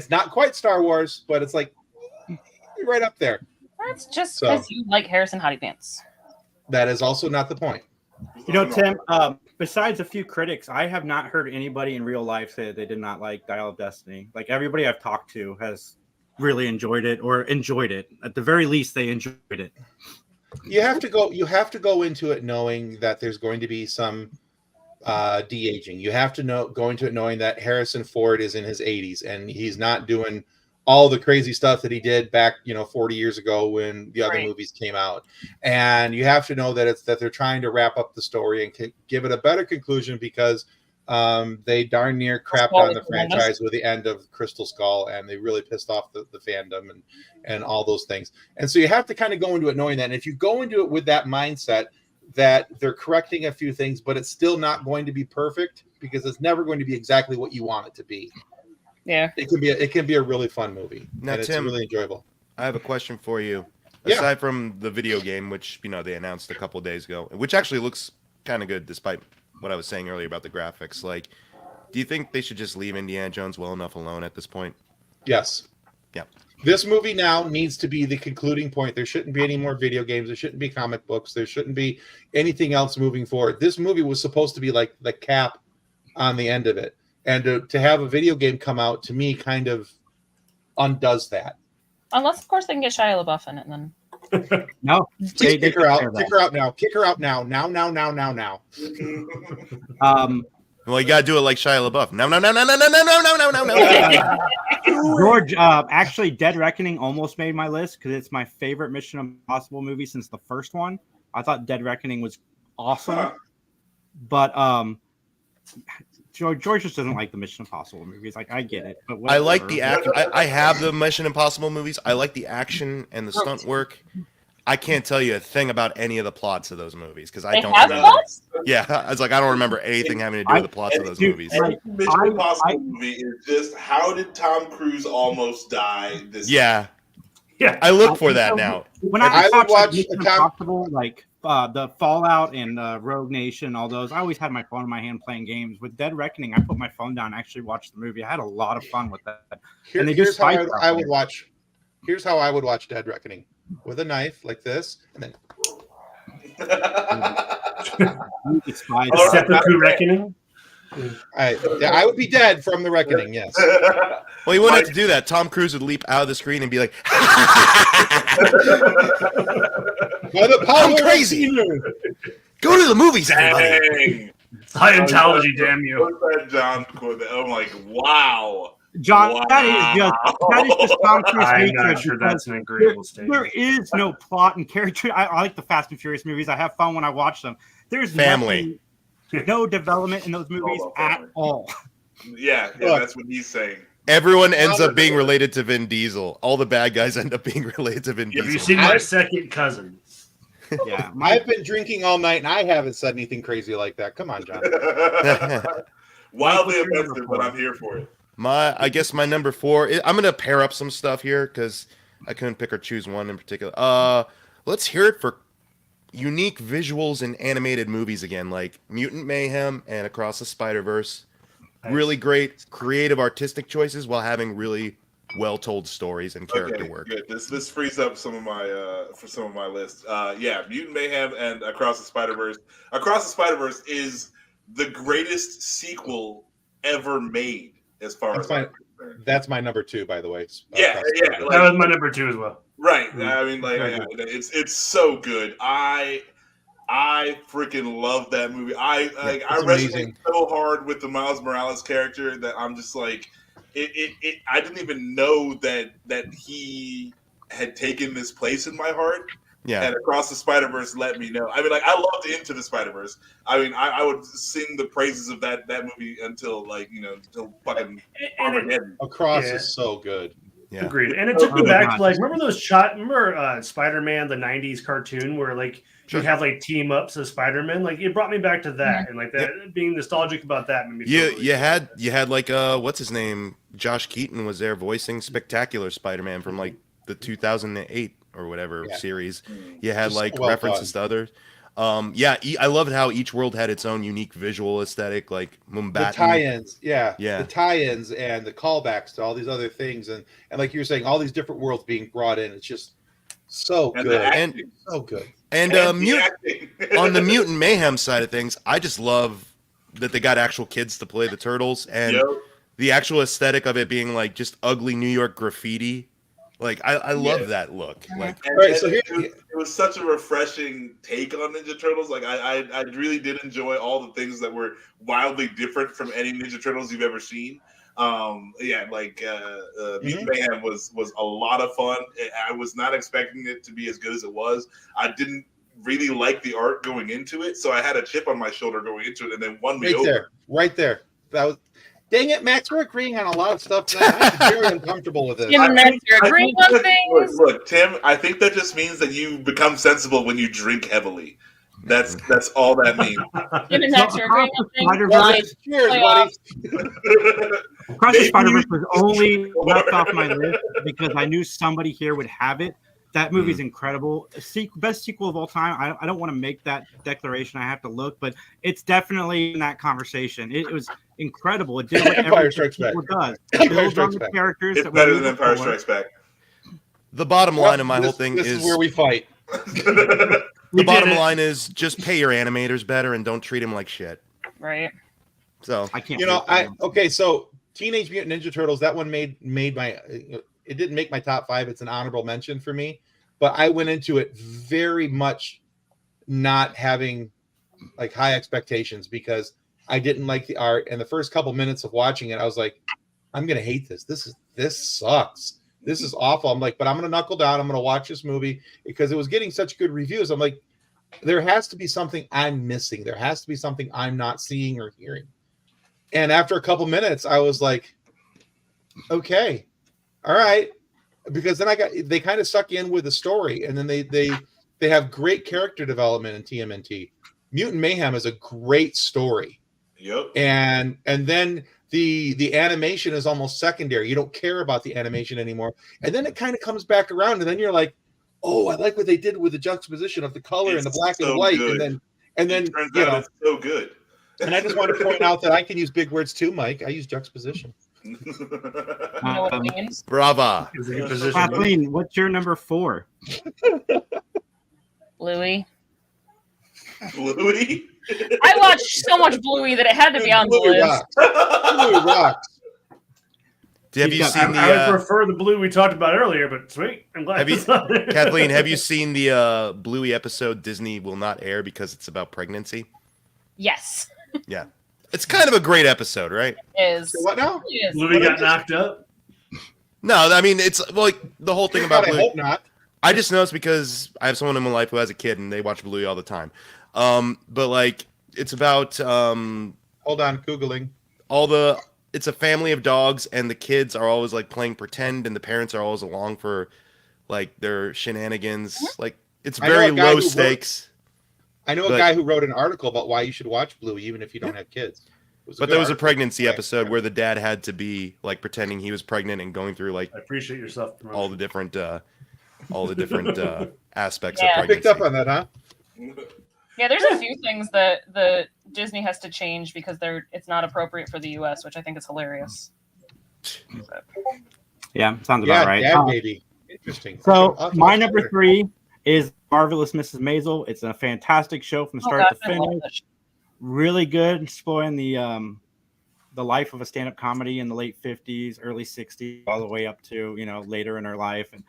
not quite Star Wars, but it's like right up there. That's just because you like Harrison Hottie Pants. That is also not the point. You know, Tim, besides a few critics, I have not heard anybody in real life say they did not like Dial of Destiny. Like everybody I've talked to has really enjoyed it or enjoyed it. At the very least, they enjoyed it. You have to go into it knowing that there's going to be some de-aging. You have to go into it knowing that Harrison Ford is in his 80s and he's not doing all the crazy stuff that he did back 40 years ago when the other movies came out. And you have to know that they're trying to wrap up the story and give it a better conclusion, because they darn near crapped on the franchise with the end of Crystal Skull, and they really pissed off the fandom and all those things. And so you have to kind of go into it knowing that. And if you go into it with that mindset that they're correcting a few things, but it's still not going to be perfect, because it's never going to be exactly what you want it to be. Yeah, it can be a really fun movie. Now, and Tim, it's really enjoyable. I have a question for you. Yeah. Aside from the video game, which they announced a couple of days ago, which actually looks kind of good, despite what I was saying earlier about the graphics. Like, do you think they should just leave Indiana Jones well enough alone at this point? Yes. Yeah. This movie now needs to be the concluding point. There shouldn't be any more video games. There shouldn't be comic books. There shouldn't be anything else moving forward. This movie was supposed to be like the cap on the end of it. And to have a video game come out, to me, kind of undoes that. Unless, of course, they can get Shia LaBeouf in it, then. No. Please kick her out. Kick her out now. Kick her out now. Now. Well, you got to do it like Shia LaBeouf. No. George, actually, Dead Reckoning almost made my list because it's my favorite Mission Impossible movie since the first one. I thought Dead Reckoning was awesome. But George just doesn't like the Mission Impossible movies. Like, I get it. But I like the action. I have the Mission Impossible movies. I like the action and the stunt work. I can't tell you a thing about any of the plots of those movies because I don't remember. Plots? Yeah, I was like, I don't remember anything having to do with the plots of those movies. Every Mission Impossible movie is just, how did Tom Cruise almost die? Yeah. I look for that now. When I watch Mission Impossible, like the Fallout and Rogue Nation, all those, I always had my phone in my hand playing games. With Dead Reckoning, I put my phone down and actually watched the movie. I had a lot of fun with that. And they just here's how I would watch Dead Reckoning. With a knife like this, and then Seppuku Reckoning. I would be dead from the reckoning. Yes. Well, you wouldn't have to do that. Tom Cruise would leap out of the screen and be like, "I'm crazy. Go to the movies, everybody." Scientology, damn you. John quote. I'm like, wow. John, wow. that is just Tom Cruise I'm hatred. not sure that's an agreeable statement. There is no plot and character. I like the Fast and Furious movies. I have fun when I watch them. There's family. No development in those movies at all. Yeah, that's what he's saying. Everyone ends up being related to Vin Diesel. All the bad guys end up being related to Vin Diesel. Have you seen my second cousin? Yeah, I've been drinking all night and I haven't said anything crazy like that. Come on, John. Wildly offensive, but I'm here for it. I guess my number 4. I'm gonna pair up some stuff here because I couldn't pick or choose one in particular. Let's hear it for unique visuals in animated movies again, like Mutant Mayhem and Across the Spider-Verse. Nice. Really great, creative, artistic choices while having really well-told stories and character work. Good. This frees up some of my for some of my lists. Mutant Mayhem and Across the Spider-Verse. Across the Spider-Verse is the greatest sequel ever made. As far as that's my number 2, by the way. That was my number 2 as well. Right. I mean, it's so good. I freaking love that movie. I resonate so hard with the Miles Morales character that I'm just like, I didn't even know that he had taken this place in my heart. Yeah. And Across the Spider-Verse let me know. I mean, like, I loved Into the Spider-Verse. I mean, I would sing the praises of that movie until fucking Armageddon. Across is so good. Yeah. Agreed. And it took me back to, like, remember Spider-Man, the 90s cartoon where, like, you'd have, like, team-ups of Spider-Man? Like, it brought me back to that. And, like, that being nostalgic about that made me feel really good. You had, like, what's his name? Josh Keaton was there voicing Spectacular Spider-Man from, like, the 2008 or whatever series. You had like references to others. I loved how each world had its own unique visual aesthetic, like Mumbai. The tie-ins, the tie-ins and the callbacks to all these other things, and like you were saying, all these different worlds being brought in. It's just So And good. and So good. And the acting. on the Mutant Mayhem side of things, I just love that they got actual kids to play the turtles, and the actual aesthetic of it being like just ugly New York graffiti. Like I love that look. Like, it was such a refreshing take on Ninja Turtles. Like I really did enjoy all the things that were wildly different from any Ninja Turtles you've ever seen. Mutant Mayhem was a lot of fun. I was not expecting it to be as good as it was. I didn't really like the art going into it, so I had a chip on my shoulder going into it, and then won me over. Right there. That was. Dang it, Max! We're agreeing on a lot of stuff tonight. I'm very uncomfortable with this. You're agreeing on things. Look, Tim. I think that just means that you become sensible when you drink heavily. That's all that means. Tim and Max are agreeing on things. Cheers, buddy. Across the Spider-Verse was only left off my list because I knew somebody here would have it. That movie's incredible. Best sequel of all time. I don't want to make that declaration. I have to look, but it's definitely in that conversation. It was incredible. It did what Empire Strikes Back does. Empire Strikes Back. Characters it's better than Empire Strikes Back. The bottom line of my whole thing is where we fight. The bottom line is just pay your animators better and don't treat them like shit. Right. So I can't. So Teenage Mutant Ninja Turtles. That one made my. It didn't make my top 5. It's an honorable mention for me, but I went into it very much not having like high expectations because I didn't like the art. And the first couple minutes of watching it, I was like, I'm going to hate this. This sucks. This is awful. I'm like, but I'm going to knuckle down. I'm going to watch this movie because it was getting such good reviews. I'm like, there has to be something I'm missing. There has to be something I'm not seeing or hearing. And after a couple minutes, I was like, okay. All right, because then they kind of suck in with the story, and then they have great character development in TMNT. Mutant Mayhem is a great story. Yep. And then the animation is almost secondary. You don't care about the animation anymore, and then it kind of comes back around, and then you're like, oh, I like what they did with the juxtaposition of the color and the black and white, good. and then it's so good. And I just want to point out that I can use big words too, Mike. I use juxtaposition. Brava. Kathleen, what's your number 4? Bluey. Bluey? I watched so much Bluey that it had to be on the list. Bluey rocks. Have you seen the? I would prefer the Blue we talked about earlier, but sweet. I'm glad. Kathleen, have you seen the Bluey episode Disney will not air because it's about pregnancy? Yes. Yeah. It's kind of a great episode, right? It is. So what now? Bluey got knocked up? No, I mean, it's like the whole thing about Bluey. I hope not. I just know it's because I have someone in my life who has a kid and they watch Bluey all the time. But like, it's about hold on, Googling. It's a family of dogs and the kids are always like playing pretend and the parents are always along for like their shenanigans. Like, it's very low stakes. I know a guy who wrote an article about why you should watch Bluey even if you don't have kids. But there was a pregnancy episode where the dad had to be like pretending he was pregnant and going through like I appreciate yourself all the different aspects of pregnancy. I picked up on that, huh? Yeah, there's a few things that the Disney has to change because it's not appropriate for the US, which I think is hilarious. Yeah, sounds about right. Yeah, maybe. Interesting. So my number 3 is Marvelous Mrs. Maisel. It's a fantastic show from start to finish. Really good, exploring the life of a stand-up comedy in the late 50s, early 60s, all the way up to later in her life. And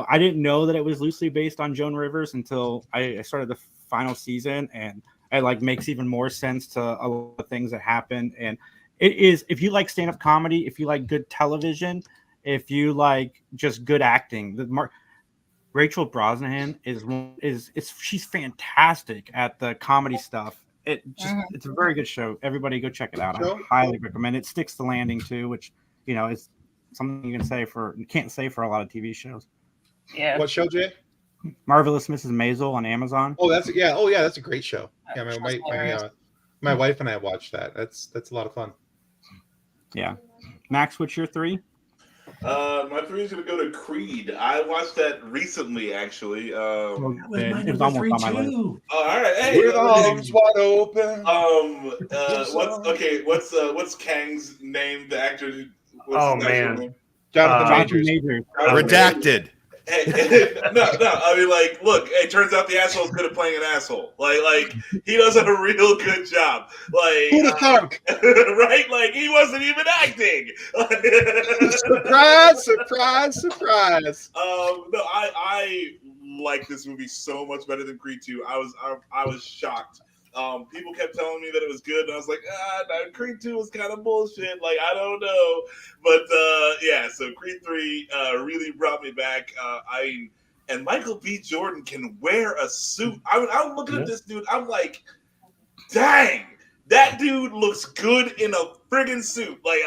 I didn't know that it was loosely based on Joan Rivers until I started the final season, and it like makes even more sense to a lot of things that happen. And it is, if you like stand-up comedy, if you like good television, if you like just good acting, Rachel Brosnahan she's fantastic at the comedy stuff. It's a very good show. Everybody go check it out. I highly recommend it. Sticks the landing too, which is something you can't say for a lot of TV shows. Yeah. What show, Jay? Marvelous Mrs. Maisel on Amazon. Oh, that's a great show. Yeah, my wife and I watched that. That's a lot of fun. Yeah. Max, what's your 3? My 3 is going to go to Creed. I watched that recently, actually. It was almost on my list. Oh, all right. Hey, with arms wide open. What's Kang's name? The actor. Man, Jonathan Majors. Redacted. No. I mean, like, look. It turns out the asshole's good at playing an asshole. Like he does a real good job. Like, right? Like he wasn't even acting. Surprise! No, I like this movie so much better than Creed 2. I was shocked. People kept telling me that it was good, and I was like, no, Creed 2 was kind of bullshit. Like, I don't know. But, yeah, so Creed 3 really brought me back. And Michael B. Jordan can wear a suit. I'm looking at this dude. I'm like, dang, that dude looks good in a friggin' suit. Like,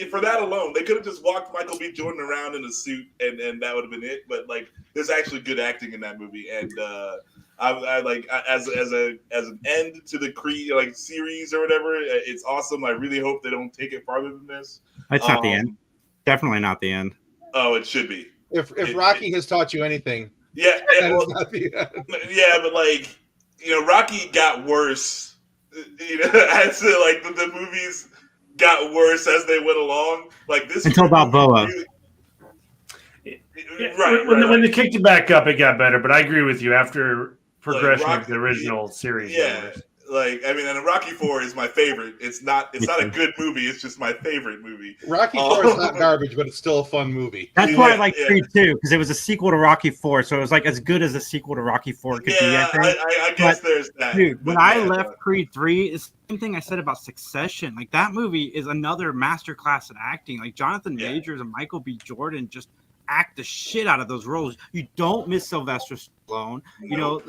for that alone, they could have just walked Michael B. Jordan around in a suit, and that would have been it. But, like, there's actually good acting in that movie. And, I like as an end to the Creed like series or whatever. It's awesome. I really hope they don't take it farther than this. It's not the end. Definitely not the end. Oh, it should be. If Rocky has taught you anything, yeah, well, not the end. Yeah, but like Rocky got worse. As like the movies got worse as they went along. Like this until Balboa. Really, When they kicked it back up, it got better. But I agree with you after progression like of the original series. Yeah, like I mean, and Rocky 4 is my favorite. It's not a good movie. It's just my favorite movie. Rocky 4 is not garbage, but it's still a fun movie. That's why I like Creed 2 because it was a sequel to Rocky 4, so it was like as good as a sequel to Rocky 4 could be. I guess there's that. Dude, when I left Creed 3, it's the same thing I said about Succession. Like that movie is another masterclass in acting. Like Jonathan Majors and Michael B. Jordan just act the shit out of those roles. You don't miss Sylvester Stallone. No.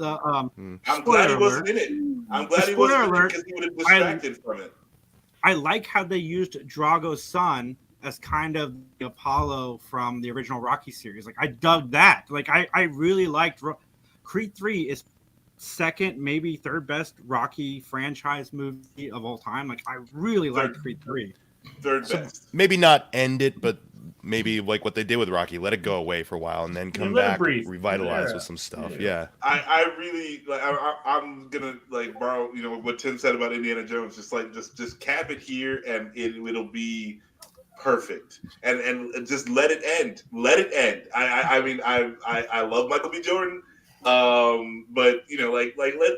I'm glad he wasn't in it. I'm glad he wasn't in it because he would have distracted from it. I like how they used Drago's son as kind of the Apollo from the original Rocky series. Like I dug that. Like I really liked Creed 3 is second, maybe third best Rocky franchise movie of all time. Like I really liked Creed 3. Third best. Maybe not end it, but maybe like what they did with Rocky, let it go away for a while and then come back, revitalize with some stuff. Yeah. I really like. I'm gonna like borrow, what Tim said about Indiana Jones. Just cap it here, and it'll be perfect. And just let it end. Let it end. I mean, I love Michael B. Jordan. But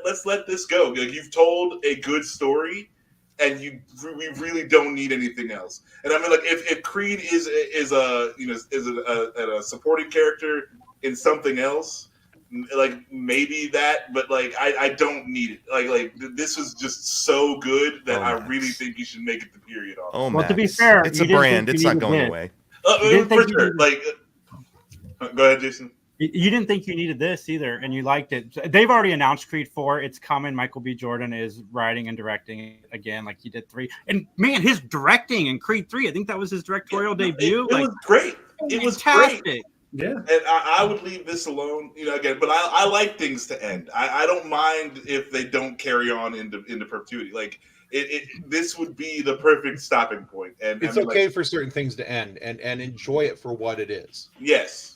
let's let this go. Like, you've told a good story. And we really don't need anything else. And I mean, like, if Creed is a supporting character in something else, like maybe that, but like I don't need it. Like this was just so good that I really think you should make it the period on. Oh, well, to be fair, it's a brand. It's not going away. For sure. Like, go ahead, Jason. You didn't think you needed this either, and you liked it. They've already announced Creed 4. It's coming. Michael B. Jordan is writing and directing it again, like he did 3. And man, his directing in Creed 3, I think that was his directorial debut. It was great. It was great. Yeah. And I would leave this alone, again. But I like things to end. I don't mind if they don't carry on into perpetuity. Like this would be the perfect stopping point. And it's okay for certain things to end and enjoy it for what it is. Yes.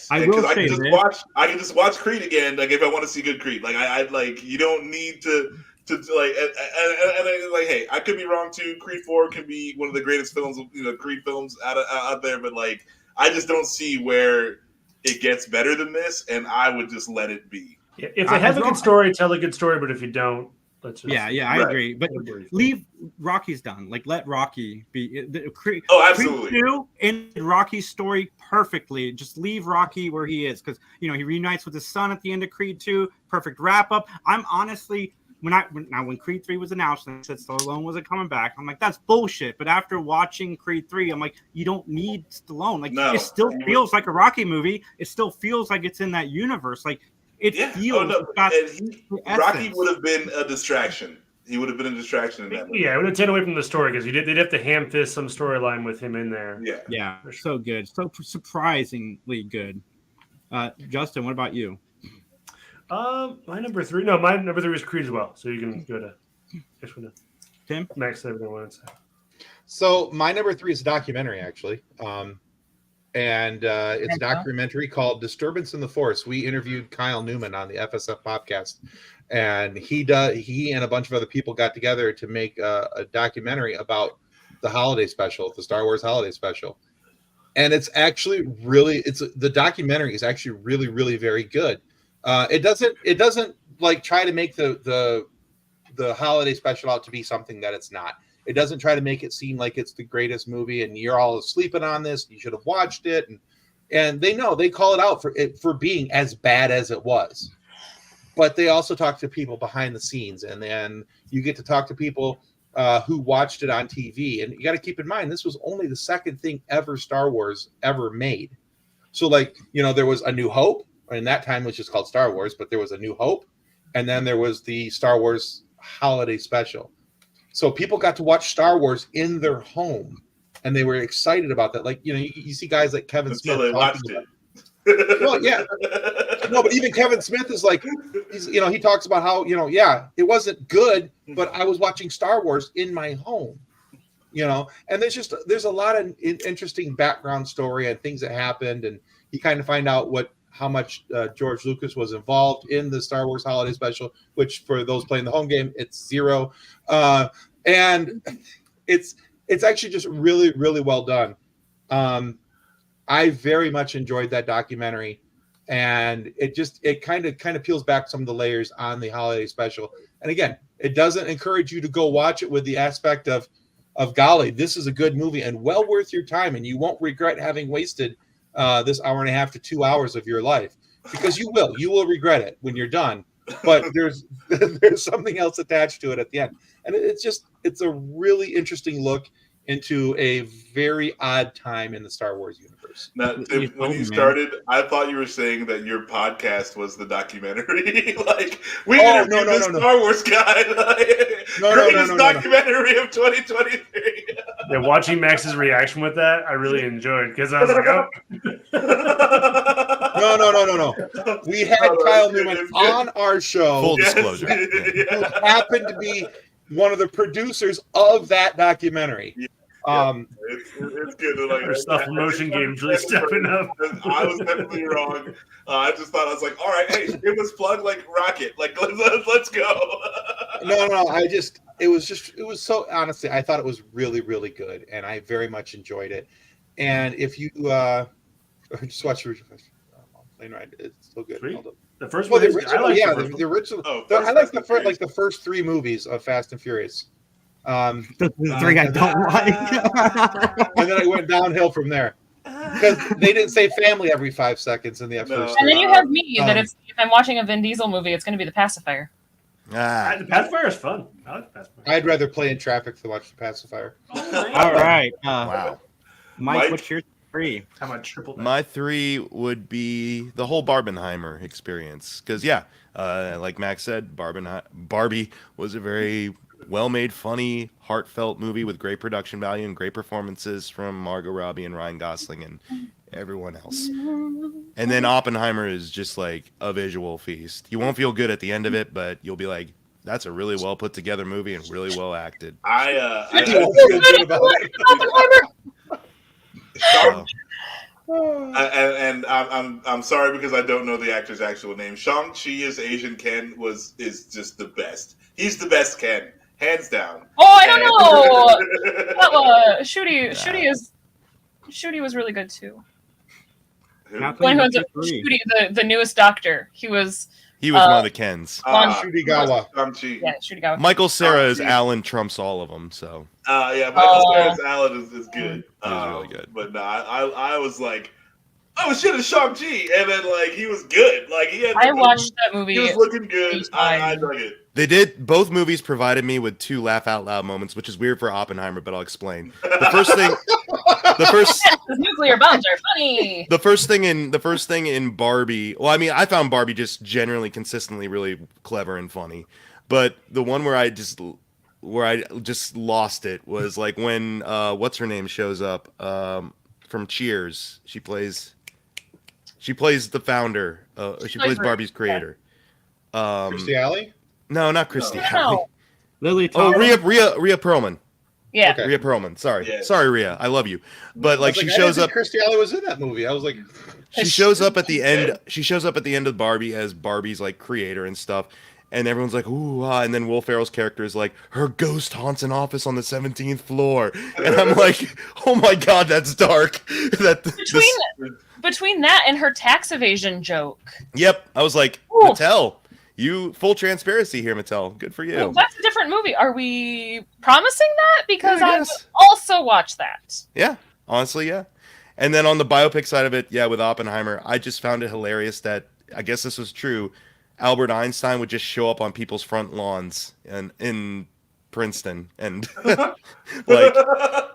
I can just watch Creed again. Like if I want to see good Creed, like I like you don't need to like and like hey, I could be wrong too. Creed 4 can be one of the greatest films, Creed films out there, but like I just don't see where it gets better than this, and I would just let it be. Yeah, if they have a good story, tell a good story. But if you don't, let's just I agree. But leave Rocky's done. Like let Rocky be. Absolutely. Creed 2 ended Rocky's story perfectly. Just leave Rocky where he is because he reunites with his son at the end of Creed 2. Perfect wrap up. I'm honestly when Creed 3 was announced and I said Stallone wasn't coming back, I'm like that's bullshit. But after watching Creed 3, I'm like you don't need Stallone. Like it still feels like a Rocky movie. It still feels like it's in that universe. Like it feels. Rocky would have been a distraction. He would have been a distraction in that movie. Yeah, it would have taken away from the story because they'd have to ham fist some storyline with him in there. Yeah, so good, so surprisingly good. Justin, what about you? My number 3. No, my number 3 is Creed as well. So you can go to Tim. Max, everything I wanted to say. So my number 3 is a documentary, actually. And it's a documentary called Disturbance in the Force. We interviewed Kyle Newman on the fsfpopcast, and he and a bunch of other people got together to make a documentary about the holiday special, the Star Wars holiday special. and it's actually really the documentary is actually really, really very good. It doesn't like try to make the holiday special out to be something that it's not. It doesn't try to make it seem like it's the greatest movie and you're all sleeping on this. You should have watched it, and they call it out for being as bad as it was. But they also talk to people behind the scenes, and then you get to talk to people who watched it on TV. And you got to keep in mind, this was only the second thing ever Star Wars ever made. So, like, there was A New Hope, and that time it was just called Star Wars, but there was A New Hope, and then there was the Star Wars holiday special. So people got to watch Star Wars in their home, and they were excited about that. Like, you see guys like Kevin Smith. They watched it. Well, yeah. No, but even Kevin Smith is like, he talks about how, it wasn't good, but I was watching Star Wars in my home, and there's a lot of interesting background story and things that happened. And you kind of find out how much George Lucas was involved in the Star Wars holiday special, which for those playing the home game, it's 0. And it's actually just really, really well done. I very much enjoyed that documentary, and it kind of peels back some of the layers on the holiday special. And again, it doesn't encourage you to go watch it with the aspect of golly, this is a good movie and well worth your time, and you won't regret having wasted this hour and a half to 2 hours of your life, because you will regret it when you're done. But there's something else attached to it at the end, and it's a really interesting look into a very odd time in the Star Wars universe. Now, Tim, when you started, I thought you were saying that your podcast was the documentary. Like, we interviewed this Star Wars guy. Greatest documentary of 2023. Yeah, watching Max's reaction with that, I really enjoyed, because I was like, oh. No. We had Kyle Newman on our show. Full disclosure. Who happened to be one of the producers of that documentary. It's good to our self-promotion game's really stepping up. I was definitely wrong. I just thought, I was like, all right, hey, it was plugged like rocket. Like, let's go. No. It was so, honestly, I thought it was really, really good, and I very much enjoyed it. And if you just watch the original, it's so good. The first one, the original. I like the first 3 movies of Fast and Furious. The 3 I don't like. And then I went downhill from there, because they didn't say family every 5 seconds in the first. And then you have me that if I'm watching a Vin Diesel movie, it's going to be The Pacifier. The Pacifier is fun. I like the Pacifier. I'd rather play in traffic than watch The Pacifier. All right. Wow. Mike, what's your 3? How about triple that? My 3 would be the whole Barbenheimer experience, because like Max said, Barbie was a very well-made, funny, heartfelt movie with great production value and great performances from Margot Robbie and Ryan Gosling and everyone else. And then Oppenheimer is just like a visual feast. You won't feel good at the end of it, but you'll be like, that's a really well put together movie and really well acted. I feel good about it. And I'm sorry because I don't know the actor's actual name. Shang-Chi as Asian Ken is just the best. He's the best Ken, hands down. Oh, I don't know. Shooty was really good too. When was Shooty, the newest Doctor? He was one of the Kens. Shooty-gawa. Yeah, Shooty-gawa. Michael Cera as Alan trumps all of them. So. Michael Cera as Alan is good. He was really good. But no, I was like, oh shit, it's Shang-Chi, and then like he was good. Like I watched that movie. He was looking good. I dug it. They did. Both movies provided me with 2 laugh out loud moments, which is weird for Oppenheimer, but I'll explain. The first nuclear bombs are funny. The first thing in Barbie. Well, I mean, I found Barbie just generally consistently really clever and funny, but the one where I just lost it was like when what's her name shows up from Cheers. She plays the founder. She plays Barbie's creator. Kirstie Alley? No, not Kirstie Alley. Lily. Rhea Perlman. Yeah. Okay. Rhea Perlman. Sorry, Rhea. I love you. But like she shows up. Kirstie Alley was in that movie. I was like, she shows up at the end. She shows up at the end of Barbie as Barbie's like creator and stuff. And everyone's like, ooh, and then Will Ferrell's character is like, her ghost haunts an office on the 17th floor. And I'm like, oh my God, that's dark. Between that and her tax evasion joke. Yep. I was like, ooh. Mattel, you full transparency here, Mattel. Good for you. Well, that's a different movie. Are we promising that? Because I would also watch that. Yeah, honestly, yeah. And then on the biopic side of it, yeah, with Oppenheimer, I just found it hilarious that, I guess this was true, Albert Einstein would just show up on people's front lawns in Princeton, and like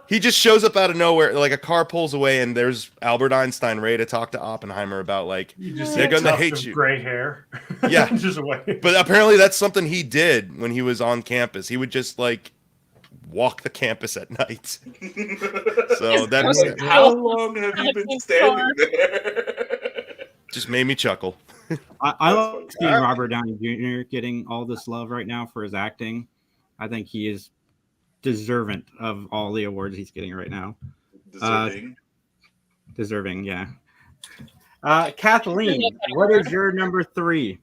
he just shows up out of nowhere. Like a car pulls away, and there's Albert Einstein ready to talk to Oppenheimer about like they're going to hate you. Gray hair, yeah, just away. But apparently that's something he did when he was on campus. He would just like walk the campus at night. So that's how long have you been standing there? Just made me chuckle. I love seeing Robert Downey Jr. getting all this love right now for his acting. I think he is deserving of all the awards he's getting right now. Deserving, yeah. Kathleen, what is your number 3?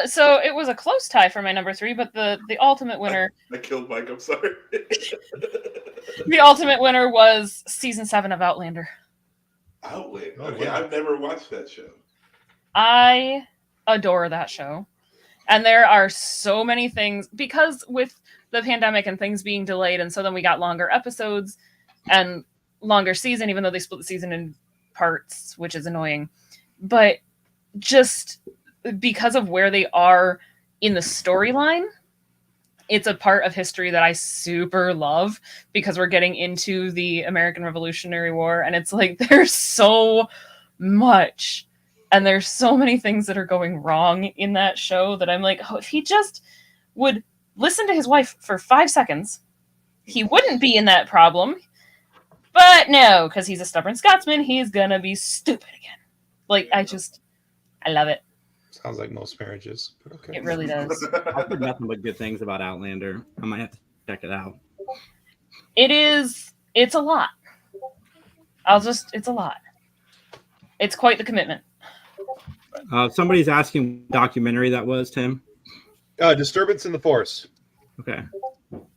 So it was a close tie for my number 3, but the ultimate winner. I killed Mike. I'm sorry. The ultimate winner was season 7 of Outlander. Outlander. Okay, I've never watched that show. I adore that show. And there are so many things, because with the pandemic and things being delayed, and so then we got longer episodes and longer season, even though they split the season in parts, which is annoying. But just because of where they are in the storyline, it's a part of history that I super love, because we're getting into the American Revolutionary War, and it's like there's so much. And there's so many things that are going wrong in that show that I'm like, oh, if he just would listen to his wife for 5 seconds, he wouldn't be in that problem. But no, because he's a stubborn Scotsman, he's gonna be stupid again. Like, I love it. Sounds like most marriages, but okay. It really does. I've heard nothing but good things about Outlander. I might have to check it out. It's a lot. It's a lot. It's quite the commitment. Somebody's asking what documentary that was, Tim. Disturbance in the Force. Okay. All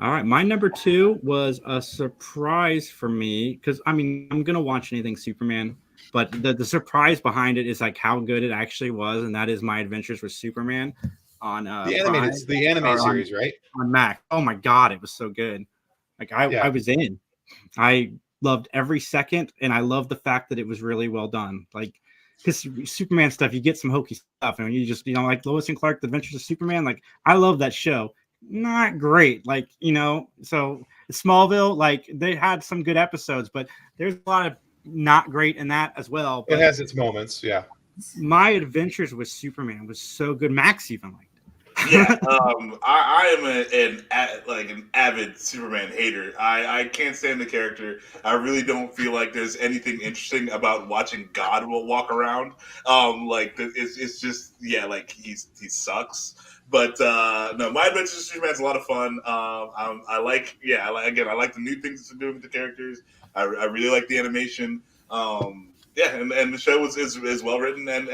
right. My number 2 was a surprise for me, because I'm gonna watch anything Superman, but the surprise behind it is like how good it actually was, and that is My Adventures with Superman on the anime series, right? On Mac. Oh my God, it was so good. Like I was in. I loved every second, and I loved the fact that it was really well done. Like, because Superman stuff, you get some hokey stuff, and you just, like Lois and Clark, The Adventures of Superman. Like, I love that show. Not great, like, so Smallville, like, they had some good episodes, but there's a lot of not great in that as well. But it has its moments, yeah. My Adventures with Superman was so good. Max even liked it. Yeah, I am an avid Superman hater. I can't stand the character. I really don't feel like there's anything interesting about watching God walk around. It's just, yeah, like he sucks. But no, My Adventures with Superman's a lot of fun. I like the new things they're doing with the characters. I really like the animation. Yeah, and the show is well written, and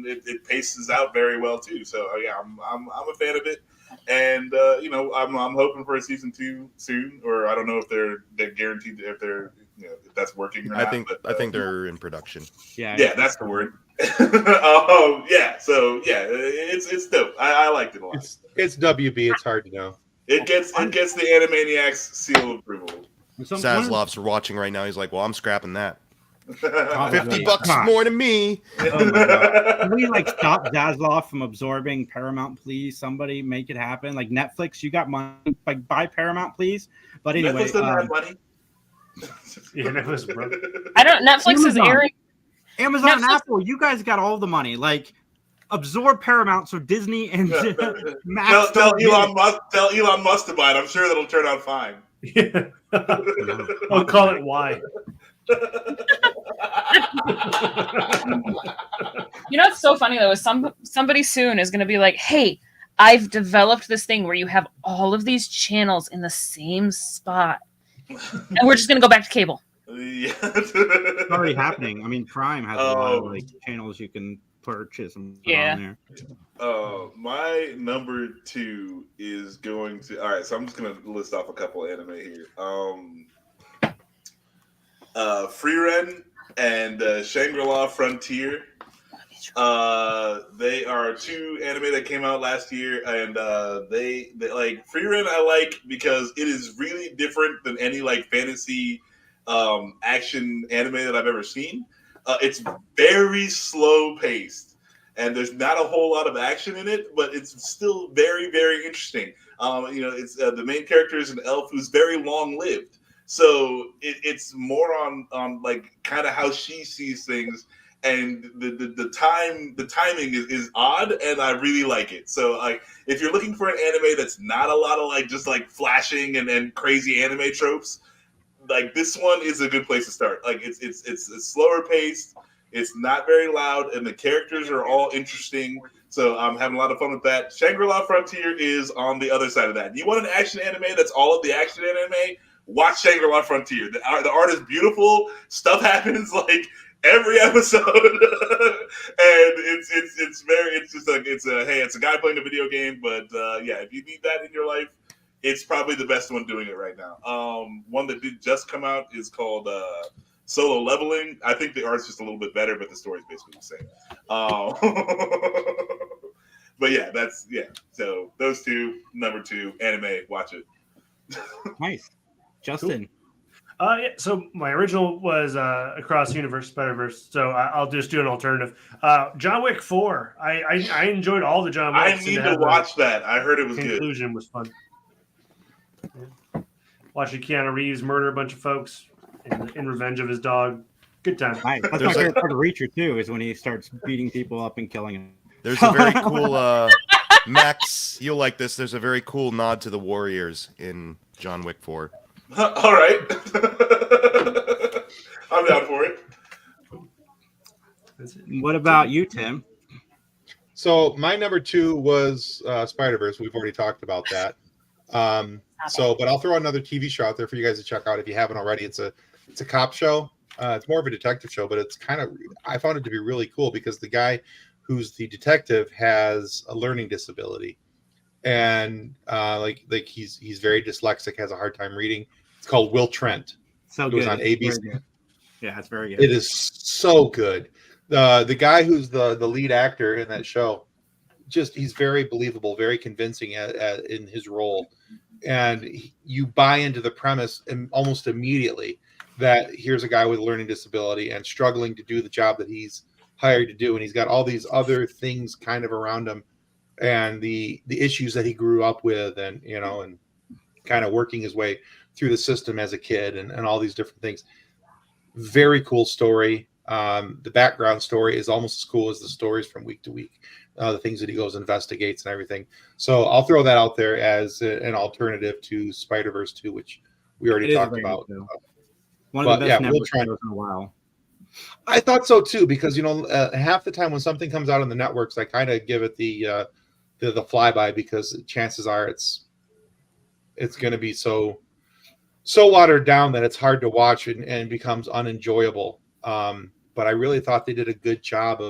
it paces out very well too. So yeah, I'm a fan of it, and I'm hoping for a season 2 soon, or I don't know if they're guaranteed if they're if that's working or not. I think they're in production. Yeah, that's the word. Yeah, so yeah, it's dope. I liked it a lot. It's WB. It's hard to know. It gets the Animaniacs seal of approval. Zaslav's watching right now. He's like, well, I'm scrapping that. $50 more to me. Oh my God. Can we stop Zaslav from absorbing Paramount, please? Somebody make it happen. Like Netflix, you got money, buy Paramount, please. But anyway, Netflix doesn't have money. Yeah, Netflix broke. Netflix is airing. Amazon and Apple, you guys got all the money. Like, absorb Paramount so Disney and Max. Tell Elon Musk to buy it. I'm sure that'll turn out fine. Yeah. I'll call it Y. It's so funny though, is somebody soon is going to be like, hey, I've developed this thing where you have all of these channels in the same spot, and we're just going to go back to cable. Yeah. It's already happening. I mean, Prime has a lot of channels you can purchase. Yeah. My number 2 is going to. All right, so I'm just gonna list off a couple of anime here. Frieren and Shangri-La Frontier. They are 2 anime that came out last year, and they like Frieren I like because it is really different than any like fantasy action anime that I've ever seen. It's very slow paced, and there's not a whole lot of action in it, but it's still very, very interesting. It's the main character is an elf who's very long lived, so it's more on like kind of how she sees things, and the timing is odd, and I really like it. So like if you're looking for an anime that's not a lot of like just like flashing and crazy anime tropes, like this one is a good place to start. Like it's slower paced, it's not very loud, and the characters are all interesting. So I'm having a lot of fun with that. Shangri-La Frontier is on the other side of that. You want an action anime that's all of the action anime? Watch Shangri-La Frontier. The art is beautiful. Stuff happens like every episode, and it's a guy playing a video game. But if you need that in your life, it's probably the best one doing it right now. One that did just come out is called Solo Leveling. I think the art's just a little bit better, but the story's basically the same. But so those 2, number 2 anime, watch it. Nice. Justin. Cool. So my original was Across the Universe, Spider-Verse. So I'll just do an alternative. John Wick 4. I enjoyed all the John Wicks. I need to watch that. I heard it was good. Conclusion was fun. Yeah. Watching Keanu Reeves murder a bunch of folks in revenge of his dog. Good time. Nice. That's my favorite part of Reacher too, is when he starts beating people up and killing them. There's a very cool Max. You'll like this. There's a very cool nod to the Warriors in John Wick 4. All right. I'm down for it. What about you, Tim? So my number 2 was Spider-Verse. We've already talked about that. But I'll throw another TV show out there for you guys to check out if you haven't already. It's a cop show. It's more of a detective show, but it's I found it to be really cool because the guy who's the detective has a learning disability, and he's very dyslexic, has a hard time reading. It's called Will Trent. So good. It was on ABC. Yeah, it's very good. It is so good. The guy who's the lead actor in that show, he's very believable, very convincing in his role, and you buy into the premise almost immediately that here's a guy with a learning disability and struggling to do the job that he's hired to do, and he's got all these other things kind of around him, and the issues that he grew up with, and kind of working his way through the system as a kid, and all these different things. Very cool story. The background story is almost as cool as the stories from week to week, the things that he goes and investigates and everything. So I'll throw that out there as an alternative to Spider-Verse 2, which we already talked about. One of the best network shows in a while. I thought so too, because half the time when something comes out on the networks, I kind of give it the flyby, because chances are it's going to be so watered down that it's hard to watch and becomes unenjoyable. But I really thought they did a good job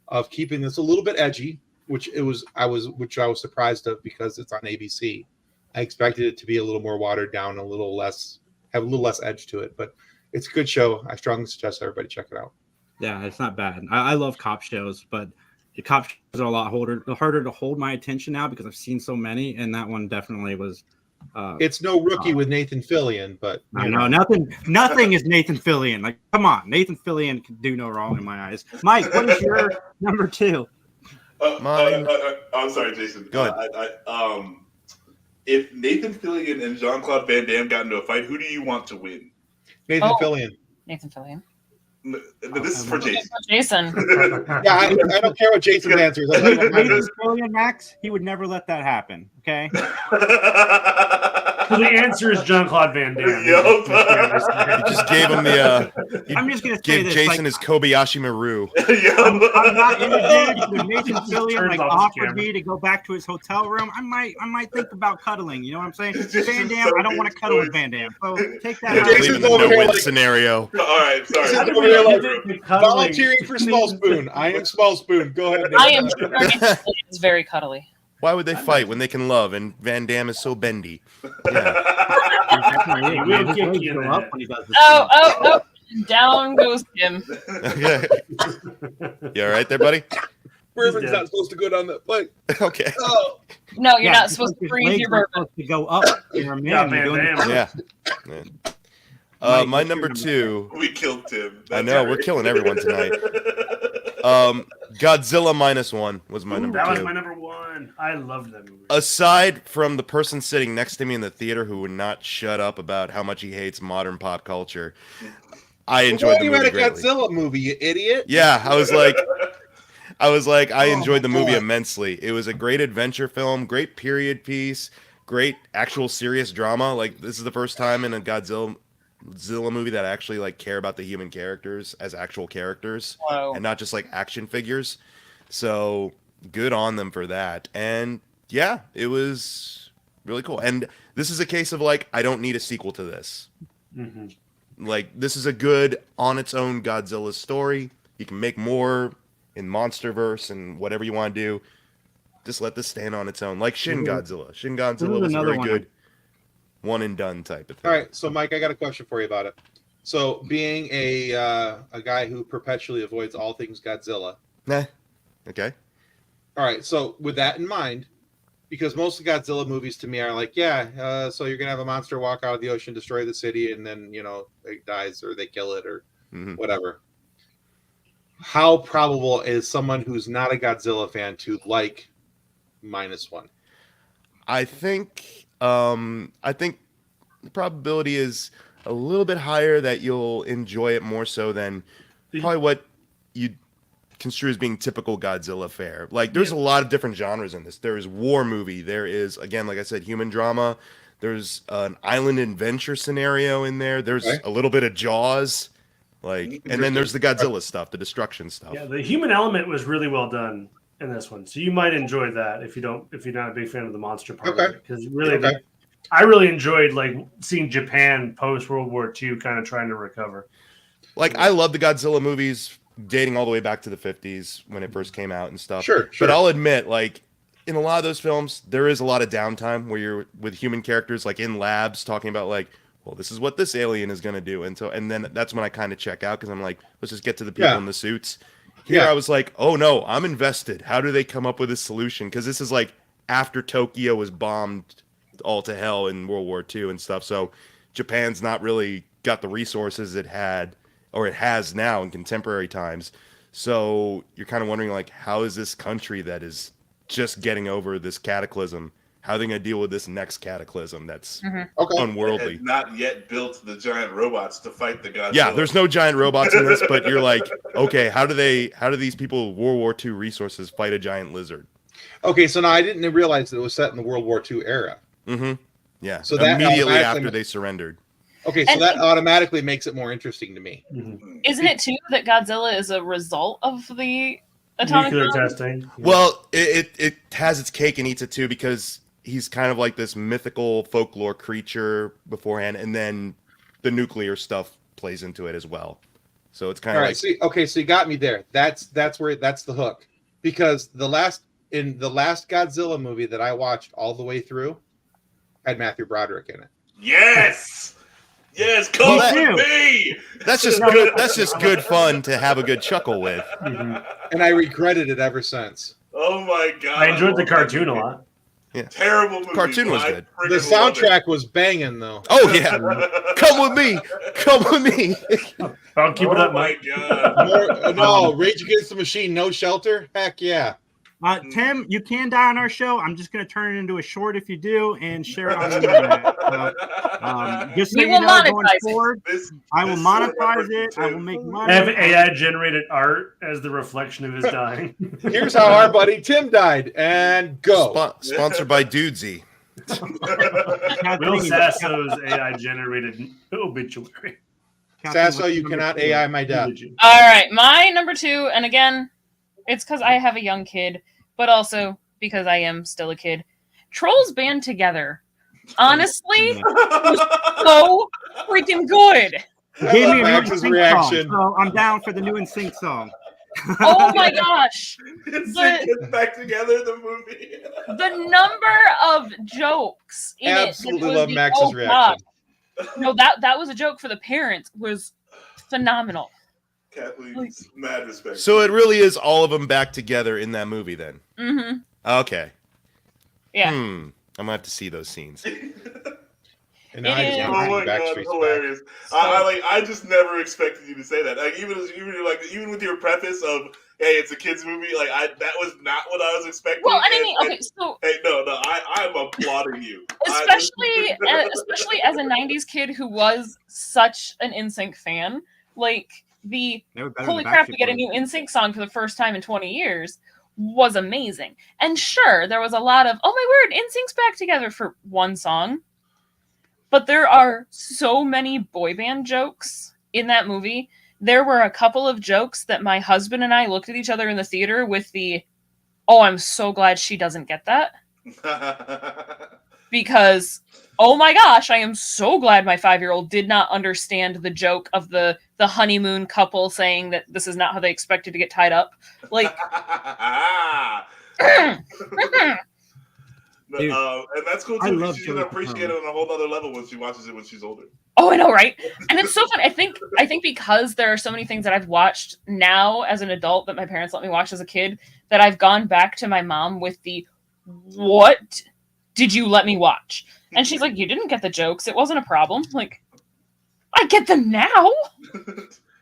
of keeping this a little bit edgy, which I was surprised of, because it's on ABC. I expected it to be a little more watered down, have a little less edge to it, but it's a good show. I strongly suggest everybody check it out. Yeah, it's not bad. I love cop shows, but the cop shows are a lot harder to hold my attention now because I've seen so many, and that one definitely was. It's no Rookie with Nathan Fillion, but I know nothing is Nathan Fillion. Like, come on, Nathan Fillion can do no wrong in my eyes. Mike, what is your number 2? I'm sorry, Jason. Go ahead. If Nathan Fillion and Jean-Claude Van Damme got into a fight, who do you want to win? Nathan Fillion. Nathan Fillion. This is for Jason. Jason. Yeah, I don't care what Jason's answer is. Nathan Fillion, Max, he would never let that happen. Okay. So the answer is Jean-Claude Van Damme. Yup. He just gave him the. I'm just gonna say Give this. Jason his Kobayashi Maru. I'm not in the dude. If Nathan Fillion Turns like off his offered camera. me to go back to his hotel room, I might think about cuddling. You know what I'm saying? Van Damme, I don't want to cuddle with Van Damme. So take that out. Jason's Leaving the over here no-win like- scenario. All right, sorry. Jason's I over here like, think volunteering for Small Spoon. I am Small Spoon. Go ahead. I am sure it's very cuddly. Why would they fight when they can love? And Van Damme is so bendy. Yeah. He will kick you in the head. when he does this. Oh. Down goes Tim. Okay. You all right there, buddy? Bourbon's not supposed to go down that pipe. Okay. Oh. No, you're Yeah, not supposed to his breathe legs your are bourbon. supposed to go up. You're a man. Yeah, You're Van doing Damme. Yeah. My number 2. We killed Tim. I know, we're killing everyone tonight. Godzilla -1 was my number 2. That was my number 1. I loved that movie. Aside from the person sitting next to me in the theater who would not shut up about how much he hates modern pop culture, I enjoyed the you movie had a greatly. Godzilla movie, you idiot. Yeah, I was like, I enjoyed the movie God. immensely. It was a great adventure film, great period piece, great actual serious drama. Like, this is the first time in a Godzilla movie that I actually like care about the human characters as actual characters Whoa. and not just like action figures. So good on them for that. And yeah, it was really cool. And this is a case of like, I don't need a sequel to this. Mm-hmm. Like, this is a good on its own Godzilla story. You can make more in Monsterverse and whatever you want to do. Just let this stand on its own. Like Shin Godzilla. Shin Godzilla was a another very one. good one and done type of thing. All right, so Mike, I got a question for you about it. So, being a guy who perpetually avoids all things Godzilla. Nah. Okay. All right, so with that in mind, because most of Godzilla movies to me are like, so you're gonna have a monster walk out of the ocean, destroy the city, and then it dies or they kill it or whatever. How probable is someone who's not a Godzilla fan to like -1? I think the probability is a little bit higher that you'll enjoy it more so than probably what you construe as being typical Godzilla fare. Like, there's a lot of different genres in this. There is war movie. There is, again, like I said, human drama. There's an island adventure scenario in there. There's a little bit of Jaws. Like, and then there's the Godzilla stuff, the destruction stuff. Yeah, the human element was really well done in this one, so you might enjoy that if you're not a big fan of the monster part. Okay. Because really, I really enjoyed like seeing Japan post World War II kind of trying to recover. Like, I love the Godzilla movies dating all the way back to the 50s when it first came out and stuff. Sure. But I'll admit, like, in a lot of those films, there is a lot of downtime where you're with human characters, like in labs, talking about like, well, this is what this alien is going to do. And then that's when I kind of check out because I'm like, let's just get to the people in the suits. Here I was like, oh no, I'm invested. How do they come up with a solution? Because this is like after Tokyo was bombed all to hell in World War II and stuff. So Japan's not really got the resources it had or it has now in contemporary times. So you're kind of wondering, like, how is this country that is just getting over this cataclysm, how are they going to deal with this next cataclysm that's unworldly? Not yet built the giant robots to fight the Godzilla. Yeah, there's no giant robots in this, but you're like, okay, how do these people with World War II resources fight a giant lizard? Okay, so now I didn't realize that it was set in the World War II era. Mm-hmm. Yeah. So that immediately after they surrendered. Okay, so that automatically makes it more interesting to me. Mm-hmm. Isn't it too that Godzilla is a result of the atomic nuclear bomb? testing? Well, it has its cake and eats it too because he's kind of like this mythical folklore creature beforehand, and then the nuclear stuff plays into it as well. So it's kind of like so you got me there. That's the hook. Because the last Godzilla movie that I watched all the way through had Matthew Broderick in it. Yes, come with me. That's just good. That's just good fun to have a good chuckle with. Mm-hmm. And I regretted it ever since. Oh my god! I enjoyed the cartoon a lot. Yeah, terrible movie. Cartoon was good. The soundtrack was banging though. Oh yeah, come with me, come with me. I'll keep it up, my Mike. god! Rage Against the Machine, No Shelter. Heck yeah. Tim, you can die on our show. I'm just going to turn it into a short if you do and share it on the internet. So, just so We you will know, monetize going it. forward, I will monetize it. I will make money. Have AI generated art as the reflection of his dying. Here's how our buddy Tim died. And go. Sponsored by Dudesy. Will Sasso's AI generated obituary. Sasso, you cannot AI my death. All right, my number 2, and again, it's because I have a young kid, but also because I am still a kid. Trolls Band Together. Honestly, was so freaking good. Gave me a Max's new reaction. Song, so I'm down for the new NSYNC song. Oh my gosh. Gets back together, the movie. The number of jokes in Absolutely it. love Max's reaction. No, that was a joke for the parents. Was phenomenal. Kathleen's mad respect. So it really is all of them back together in that movie then? Mm-hmm. Okay. Yeah. I'm going to have to see those scenes. And now I just oh want to my see god, Backstreet's hilarious! I just never expected you to say that. Like even with your preface of hey, it's a kids movie. Like that was not what I was expecting. Well, and I mean, okay, so hey, no, I'm applauding you, especially as a '90s kid who was such an NSYNC fan. Like the holy crap, we get a new NSYNC song for the first time in 20 years was amazing. And sure, there was a lot of oh my word, NSYNC's back together for one song. But there are so many boy band jokes in that movie. There were a couple of jokes that my husband and I looked at each other in the theater with the, oh, I'm so glad she doesn't get that. Because, oh my gosh, I am so glad my 5-year-old did not understand the joke of the honeymoon couple saying that this is not how they expected to get tied up. Like... Dude, and that's cool too. She's gonna appreciate it on a whole other level when she watches it when she's older. Oh, I know, right? And it's so fun. I think because there are so many things that I've watched now as an adult that my parents let me watch as a kid, that I've gone back to my mom with the, what did you let me watch? And she's like, you didn't get the jokes. It wasn't a problem. Like, I get them now.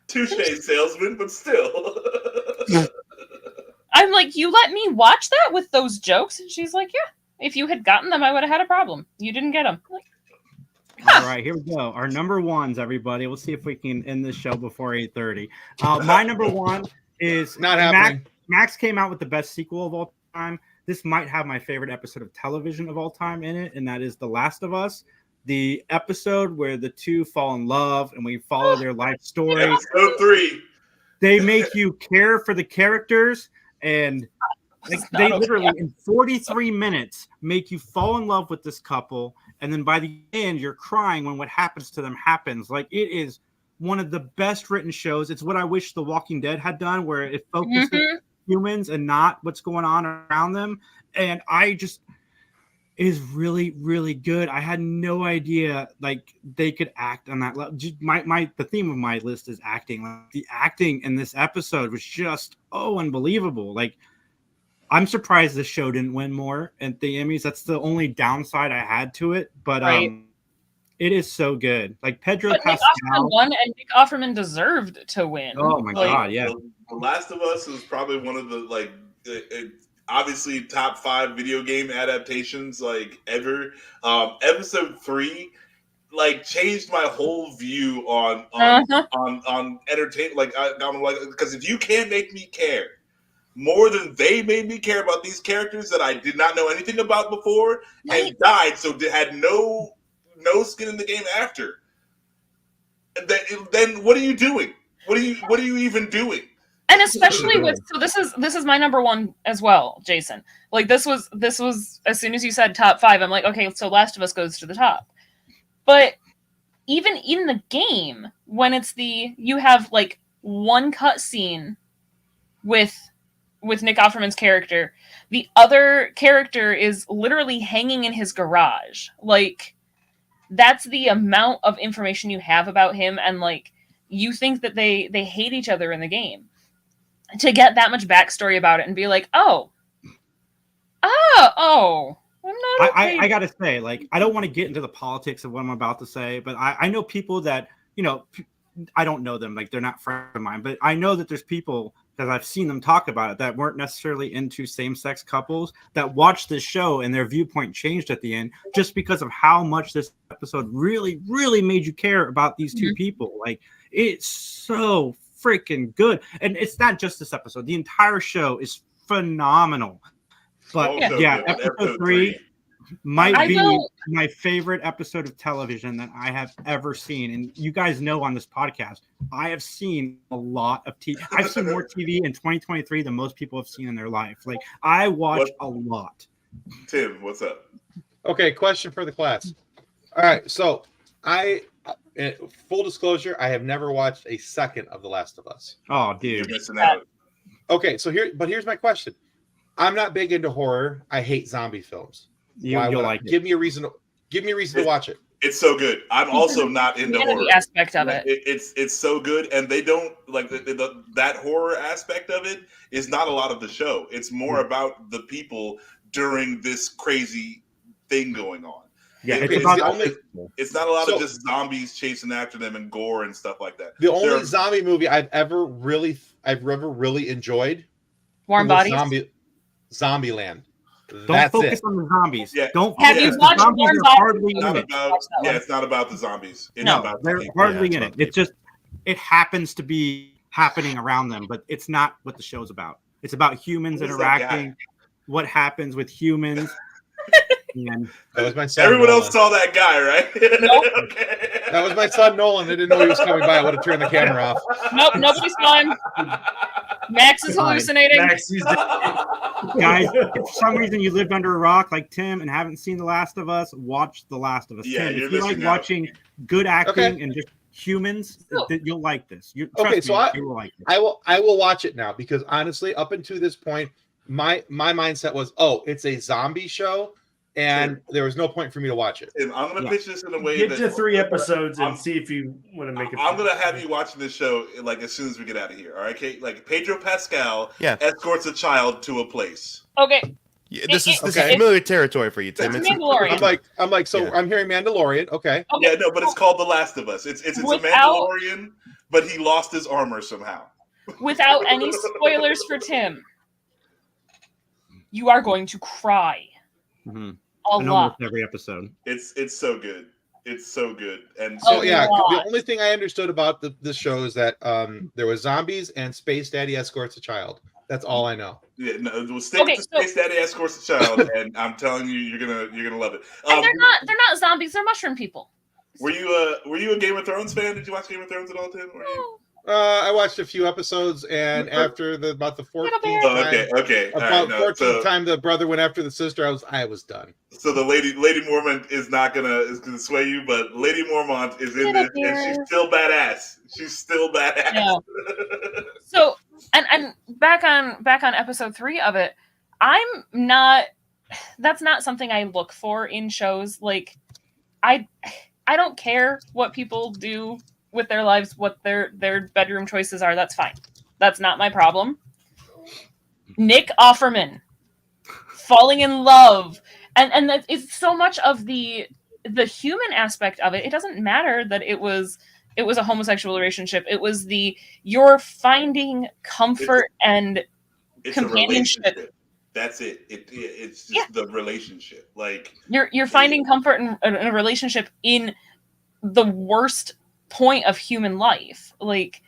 Touche, salesman, but still. I'm like, you let me watch that with those jokes? And she's like, yeah. If you had gotten them, I would have had a problem. You didn't get them. Like, all right, here we go. Our number ones, everybody. We'll see if we can end this show before 8:30. My number one is not happening. Max came out with the best sequel of all time. This might have my favorite episode of television of all time in it, and that is The Last of Us. The episode where the two fall in love and we follow their life story. Episode 3. They make you care for the characters, and like, they literally in 43 minutes make you fall in love with this couple, and then by the end you're crying when what happens to them happens. Like, it is one of the best written shows. It's what I wish The Walking Dead had done, where it focused on humans and not what's going on around them. And it is really, really good. I had no idea like they could act on that level. The theme of my list is acting. Like, the acting in this episode was just unbelievable. Like, I'm surprised this show didn't win more at the Emmys. That's the only downside I had to it. But it is so good. Like, Pedro Pascal. Nick Offerman won, and Nick Offerman deserved to win. Oh my god, yeah. The Last of Us is probably one of the obviously top 5 video game adaptations like ever. Episode 3 changed my whole view on entertainment. Because if you can't make me care more than they made me care about these characters that I did not know anything about before and died, so had no skin in the game after. Then what are you doing? What are you even doing? And especially this is my number one as well, Jason. Like, this was as soon as you said top 5, I'm like, okay, so Last of Us goes to the top. But even in the game, when it's you have like one cut scene with Nick Offerman's character, the other character is literally hanging in his garage. Like, that's the amount of information you have about him, and like, you think that they hate each other in the game. To get that much backstory about it and be like, I'm not okay. I gotta say, like, I don't want to get into the politics of what I'm about to say, but I know people that, I don't know them, like, they're not friends of mine, but I know that there's people, because I've seen them talk about it, that weren't necessarily into same-sex couples, that watched this show and their viewpoint changed at the end just because of how much this episode really, really made you care about these two people. Like, it's so freaking good. And it's not just this episode. The entire show is phenomenal. But episode 3, might be my favorite episode of television that I have ever seen. And you guys know on this podcast, I have seen a lot of TV. I've seen more TV in 2023 than most people have seen in their life. Like, I watch a lot. Tim, what's up? Okay, question for the class. All right, so full disclosure, I have never watched a second of The Last of Us. Oh, dude. You're missing out. Okay, so here's my question. I'm not big into horror. I hate zombie films. Give me a reason to watch it. It's so good. I'm also not into horror. The aspect of it. It's so good, and they don't like that horror aspect of it is not a lot of the show. It's more about the people during this crazy thing going on. Yeah, it's not a lot of just zombies chasing after them and gore and stuff like that. The only zombie movie I've ever really enjoyed, Warm Bodies, Zombieland. Don't focus on the zombies. Yeah. Have you watched Warm Bodies? It's not about the zombies. It's no, about they're hardly in it. It's just it happens to be happening around them, but it's not what the show's about. It's about humans interacting, what happens with humans. That was my son. Everyone else saw that guy, right? Nope. Okay. That was my son Nolan. I didn't know he was coming by. I would have turned the camera off. Nope, nobody saw him. Max is hallucinating. Guys, if for some reason you lived under a rock like Tim and haven't seen The Last of Us, watch The Last of Us. Yeah, Tim, if you like watching good acting and just humans, you'll like this. You will like it. I will watch it now because honestly, up until this point, my mindset was, it's a zombie show. And there was no point for me to watch it. And I'm going to pitch this in a way Get to 3 episodes and see if you want to make it. I'm going to have you watching this show like as soon as we get out of here. All right, Kate? Like Pedro Pascal escorts a child to a place. Okay. Yeah, this is familiar territory for you, Tim. It's Mandalorian. I'm hearing Mandalorian. Okay. Yeah, no, but it's called The Last of Us. It's a Mandalorian, but he lost his armor somehow. Without any spoilers for Tim, you are going to cry. Mm-hmm. A lot. Every episode. It's so good. It's so good. And the only thing I understood about the show is that there was zombies and Space Daddy escorts a child. That's all I know. Yeah, no, we'll stick with Space Daddy escorts a child, and I'm telling you, you're gonna love it. And they're not zombies. They're mushroom people. Were you a Game of Thrones fan? Did you watch Game of Thrones at all, Tim? I watched a few episodes, and after about the 14th time the brother went after the sister, I was done. So the Lady Mormont is gonna sway you, but Lady Mormont is in this, and she's still badass. Yeah. So and back on episode 3 of it, that's not something I look for in shows. Like I don't care what people do with their lives, what their bedroom choices are. That's fine. That's not my problem. Nick Offerman falling in love, and that is so much of the human aspect of it. It doesn't matter that it was a homosexual relationship. It was you're finding comfort and companionship. That's it. It's just the relationship. Like you're finding comfort in a relationship in the worst point of human life, like,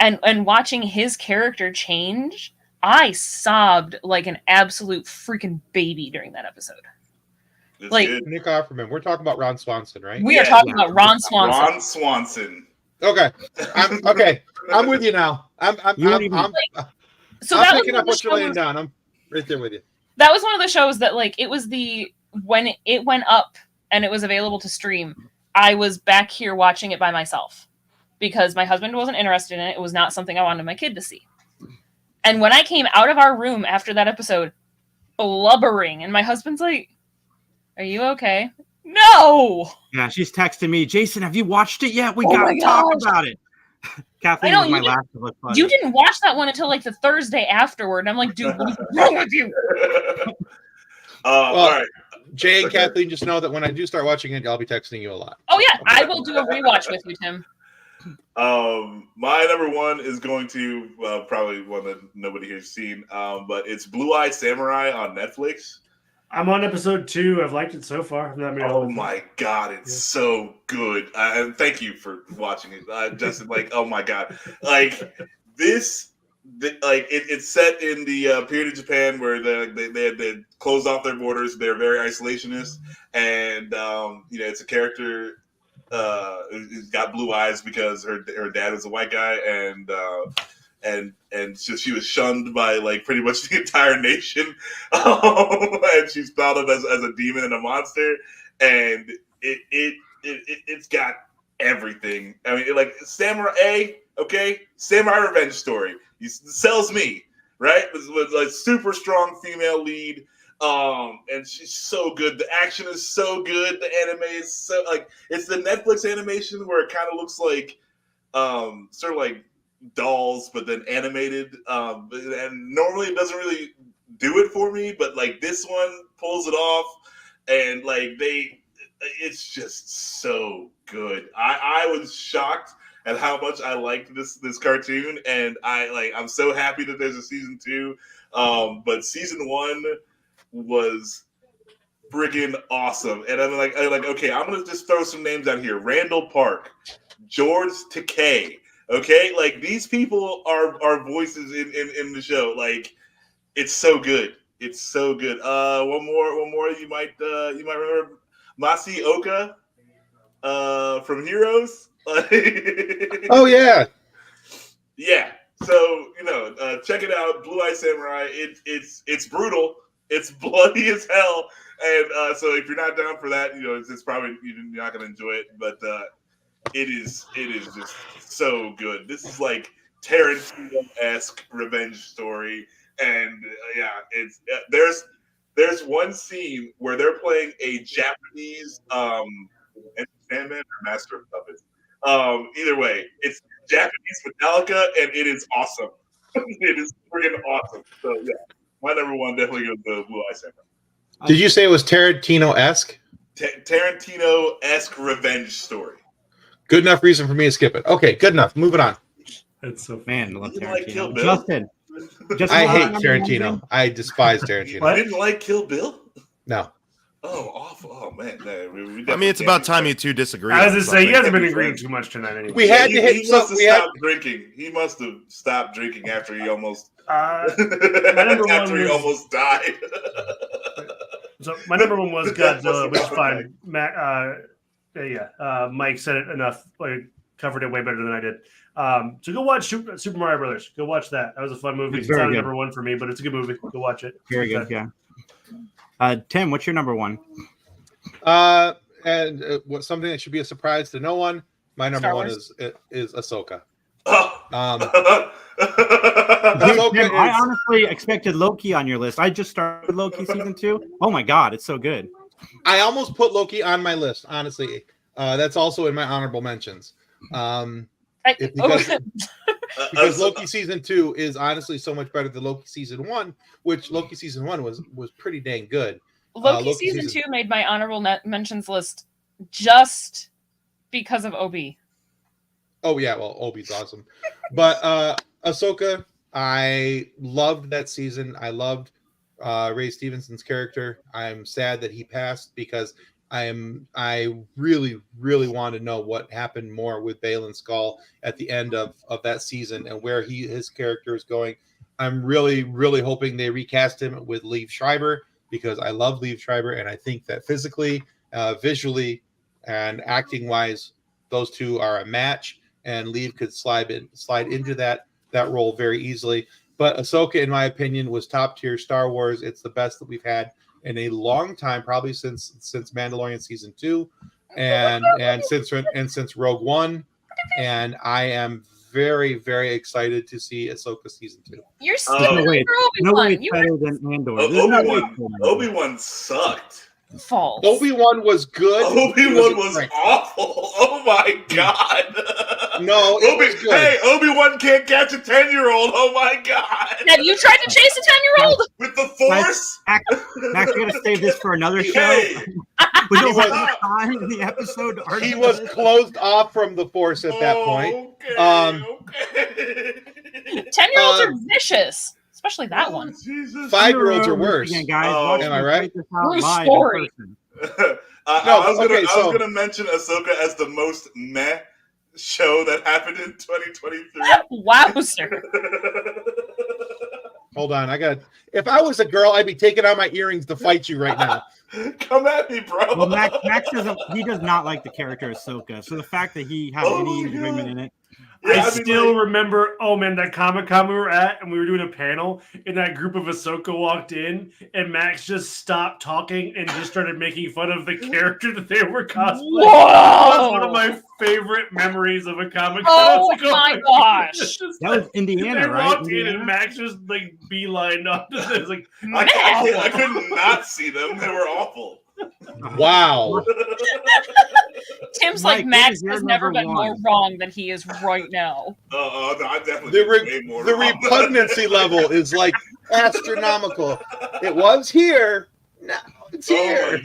and watching his character change, I sobbed like an absolute freaking baby during that episode. That's like good. Nick Offerman. We're talking about Ron Swanson, right? We are talking about Ron Swanson. Ron Swanson. Okay, I'm with you now. I'm picking up what you're laying down. I'm right there with you. That was one of the shows that, like, it was when it went up and it was available to stream, I was back here watching it by myself because my husband wasn't interested in it. It was not something I wanted my kid to see. And when I came out of our room after that episode, blubbering, and my husband's like, "Are you okay?" No. Yeah, she's texting me, "Jason, have you watched it yet? We gotta talk about it." Kathleen was my Last of Us buddy. You didn't watch that one until like the Thursday afterward. And I'm like, dude, what's wrong with you? All right. Jay and Kathleen, just know that when I do start watching it, I'll be texting you a lot. Oh yeah, I will do a rewatch with you, Tim. My number one is going to probably one that nobody here's seen, but it's Blue Eye Samurai on Netflix. I'm on episode 2. I've liked it so far. Oh my god, it's so good! And thank you for watching it, Justin. Like, oh my god, like this it's set in the period of Japan where they closed off their borders. They're very isolationist, and it's a character who's got blue eyes because her dad was a white guy, and so she was shunned by like pretty much the entire nation, and she's thought of as a demon and a monster, and it's got everything. I mean, like Samurai revenge story. He sells me, right? With like super strong female lead, and she's so good. The action is so good. The anime is so like it's the Netflix animation where it kind of looks like sort of like dolls, but then animated. And normally it doesn't really do it for me, but like this one pulls it off, and like it's just so good. I was shocked at how much I liked this cartoon, and I'm so happy that there's a season 2. But season 1 was friggin' awesome, and I'm like, okay, I'm gonna just throw some names out here: Randall Park, George Takei. Okay, like these people are voices in the show. Like it's so good. It's so good. One more. You might remember Masi Oka from Heroes. Oh yeah. Yeah. So check it out, Blue Eye Samurai. It's brutal. It's bloody as hell. And so if you're not down for that, it's probably you're not gonna enjoy it. But it is just so good. This is like Tarantino-esque revenge story, and it's there's one scene where they're playing a Japanese Sandman or Master of Puppets. Either way, it's Japanese Metallica, and it is awesome. It is freaking awesome. So yeah, my number 1 definitely goes to Blue Eye Samurai. Did you say it was Tarantino-esque? Tarantino-esque revenge story. Good enough reason for me to skip it. Okay, good enough. Moving on. That's so man. I love Tarantino. Like Kill Bill? Justin, I hate Tarantino. I despise Tarantino. I didn't like Kill Bill. No. Oh, awful! Oh man, I mean, it's about time you two disagree. I was to say, you guys have been agreeing too much tonight. Anyway, we had to hit. He must have stopped drinking. He must have stopped drinking after he almost. After he almost died. So my number 1 was Godzilla, which is fine. Mike said it enough. Like, covered it way better than I did. So go watch Super Mario Brothers. Go watch that. That was a fun movie. It's not number 1 for me, but it's a good movie. Go watch it. Very good. Yeah. Tim, what's your number 1? And something that should be a surprise to no one. My number 1 is Ahsoka. Ahsoka Tim, I honestly expected Loki on your list. I just started Loki season 2. Oh my god, it's so good. I almost put Loki on my list. Honestly, that's also in my honorable mentions. Because Loki season 2 is honestly so much better than Loki season 1, which Loki season 1 was pretty dang good. Loki season 2 made my honorable mentions list just because of Obi. Oh yeah, well Obi's awesome, but Ahsoka, I loved that season. I loved Ray Stevenson's character. I'm sad that he passed because I really, really want to know what happened more with Baylan Skoll at the end of that season and where his character is going. I'm really, really hoping they recast him with Liev Schreiber because I love Liev Schreiber and I think that physically, visually, and acting wise, those two are a match. And Liev could slide into that role very easily. But Ahsoka, in my opinion, was top tier Star Wars. It's the best that we've had in a long time, probably since Mandalorian season 2, and since Rogue One. And I am very, very excited to see Ahsoka season 2. You're skipping Obi-Wan. No way it's better than Andor. Obi-Wan sucked. False. Obi-Wan was good. Obi-Wan was awful. Oh my god. No, Obi-Wan can't catch a 10-year-old. Oh my god. Have you tried to chase a 10-year-old? With the Force? Max, we're gonna save this for another show. We don't have time in the episode. He was closed off from the Force at that point. Okay. 10-year-olds are vicious. Especially that one. 5-year-olds are worse. Again, guys. Am I right? True story. I was gonna mention Ahsoka as the most meh show that happened in 2023. Wowzer. Hold on, if I was a girl, I'd be taking out my earrings to fight you right now. Come at me, bro. Well, Max does not like the character Ahsoka, so the fact that he had any enjoyment in it. Yeah, I still remember, that Comic-Con we were at, and we were doing a panel, and that group of Ahsoka walked in, and Max just stopped talking and just started making fun of the character that they were cosplaying. Whoa! That was one of my favorite memories of a Comic-Con. Oh my gosh! That was Indiana, they right? walked in, and Max just beelined up to this. Like, I couldn't not see them. They were awful. Wow. Tim's like, Max has never been more wrong than he is right now. No, I definitely way more the wrong. repugnancy level is like astronomical. It was here. Now it's here.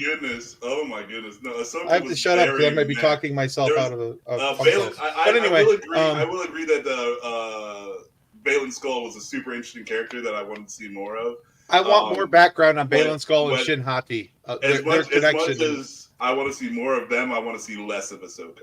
Oh my goodness. No, Ahsoka I have to shut up because I might be talking myself out of the. But anyway, I will agree that Baylan Skoll was a super interesting character that I wanted to see more of. I want more background on Baylan Skoll and Shin Hati. As much as I want to see more of them, I want to see less of Ahsoka.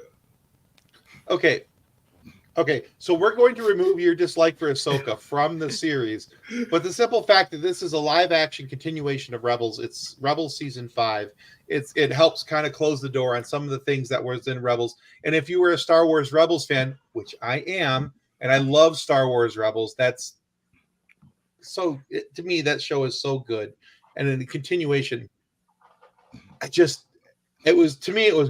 Okay, so we're going to remove your dislike for Ahsoka from the series, but the simple fact that this is a live-action continuation of Rebels, it's Rebels Season 5, it helps kind of close the door on some of the things that was in Rebels. And if you were a Star Wars Rebels fan, which I am, and I love Star Wars Rebels, to me, that show is so good. And in the continuation, it was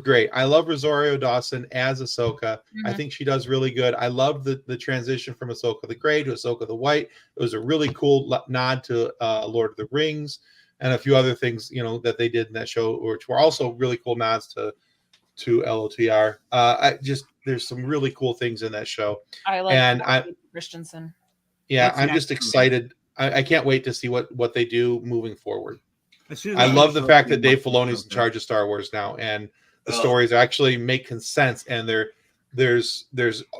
great. I love Rosario Dawson as Ahsoka. Mm-hmm. I think she does really good. I love the transition from Ahsoka the Grey to Ahsoka the White. It was a really cool nod to Lord of the Rings and a few other things, that they did in that show, which were also really cool nods to LOTR. There's some really cool things in that show. I like Christensen. Yeah, I'm just excited. I can't wait to see what they do moving forward. I love the fact that Dave Filoni's in charge of Star Wars now, and the stories actually make sense, and there's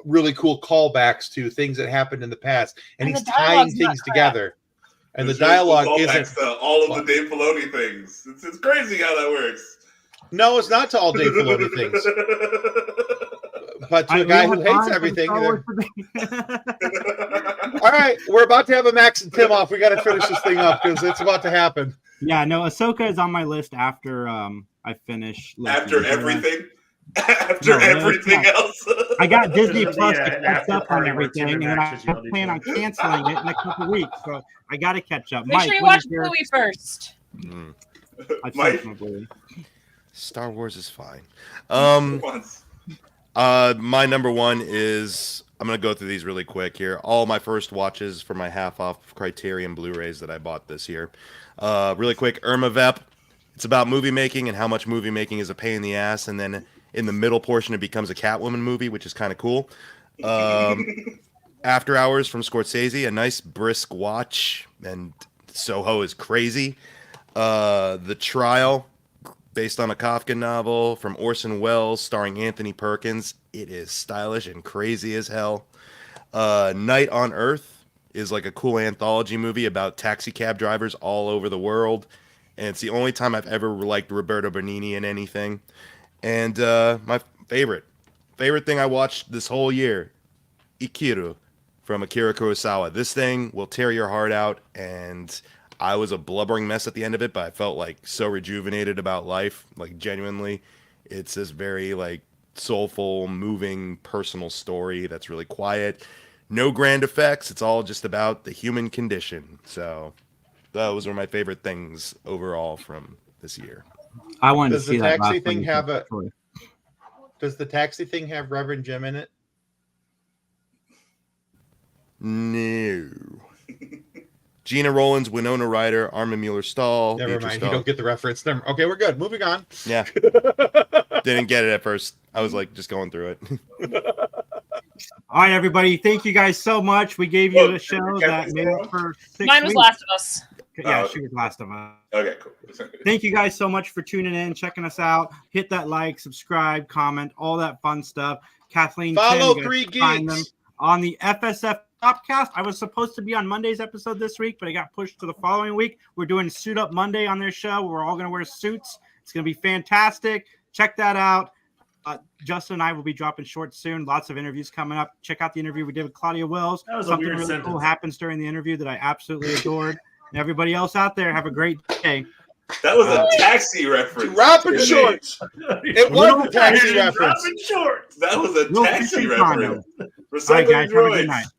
really cool callbacks to things that happened in the past, and he's tying things together. And the dialogue isn't all of the Dave Filoni things. It's crazy how that works. No, it's not to all Dave Filoni things. But to a guy who hates everything. All right, we're about to have a Max and Tim off. We got to finish this thing up because it's about to happen. Yeah, no, Ahsoka is on my list after I finish. After everything? After everything else? I got Disney Plus to catch up on everything, and I plan on canceling it in a couple weeks, so I got to catch up. Make sure you watch Bluey first. Star Wars is fine. My number one is, I'm going to go through these really quick here. All my first watches for my half-off Criterion Blu-rays that I bought this year. Really quick, Irma Vep. It's about movie making and how much movie making is a pain in the ass. And then in the middle portion, it becomes a Catwoman movie, which is kind of cool. After Hours from Scorsese, a nice brisk watch. And Soho is crazy. The Trial, based on a Kafka novel from Orson Welles, starring Anthony Perkins. It is stylish and crazy as hell. Night on Earth is like a cool anthology movie about taxi cab drivers all over the world. And it's the only time I've ever liked Roberto Benigni in anything. And my favorite thing I watched this whole year, Ikiru from Akira Kurosawa. This thing will tear your heart out, and I was a blubbering mess at the end of it, but I felt like so rejuvenated about life. Like, genuinely, it's this very like soulful, moving, personal story that's really quiet. No grand effects. It's all just about the human condition. So those were my favorite things overall from this year. I wanted to see that. Does the taxi thing have Reverend Jim in it? No. Gina Rollins, Winona Ryder, Armin Mueller-Stahl. Never mind. You don't get the reference. Okay, we're good. Moving on. Yeah. Didn't get it at first. I was like just going through it. All right, everybody. Thank you guys so much. We gave you a show that made it for 6 Mine was weeks. Last of Us. Yeah, she was Last of Us. Okay, cool. Thank you guys so much for tuning in, checking us out. Hit that like, subscribe, comment, all that fun stuff. Kathleen, follow Tim, 3 Geeks on the FSF Popcast. I was supposed to be on Monday's episode this week, but it got pushed to the following week. We're doing Suit Up Monday on their show. We're all going to wear suits. It's going to be fantastic. Check that out. Justin and I will be dropping shorts soon. Lots of interviews coming up. Check out the interview we did with Claudia Wells. That was Something a weird really sentence. cool happens during the interview that I absolutely adored. And everybody else out there, have a great day. That was a taxi reference. Dropping shorts. It was a taxi reference. Dropping shorts. That was a Real taxi fishing reference. All right, guys, have a good night.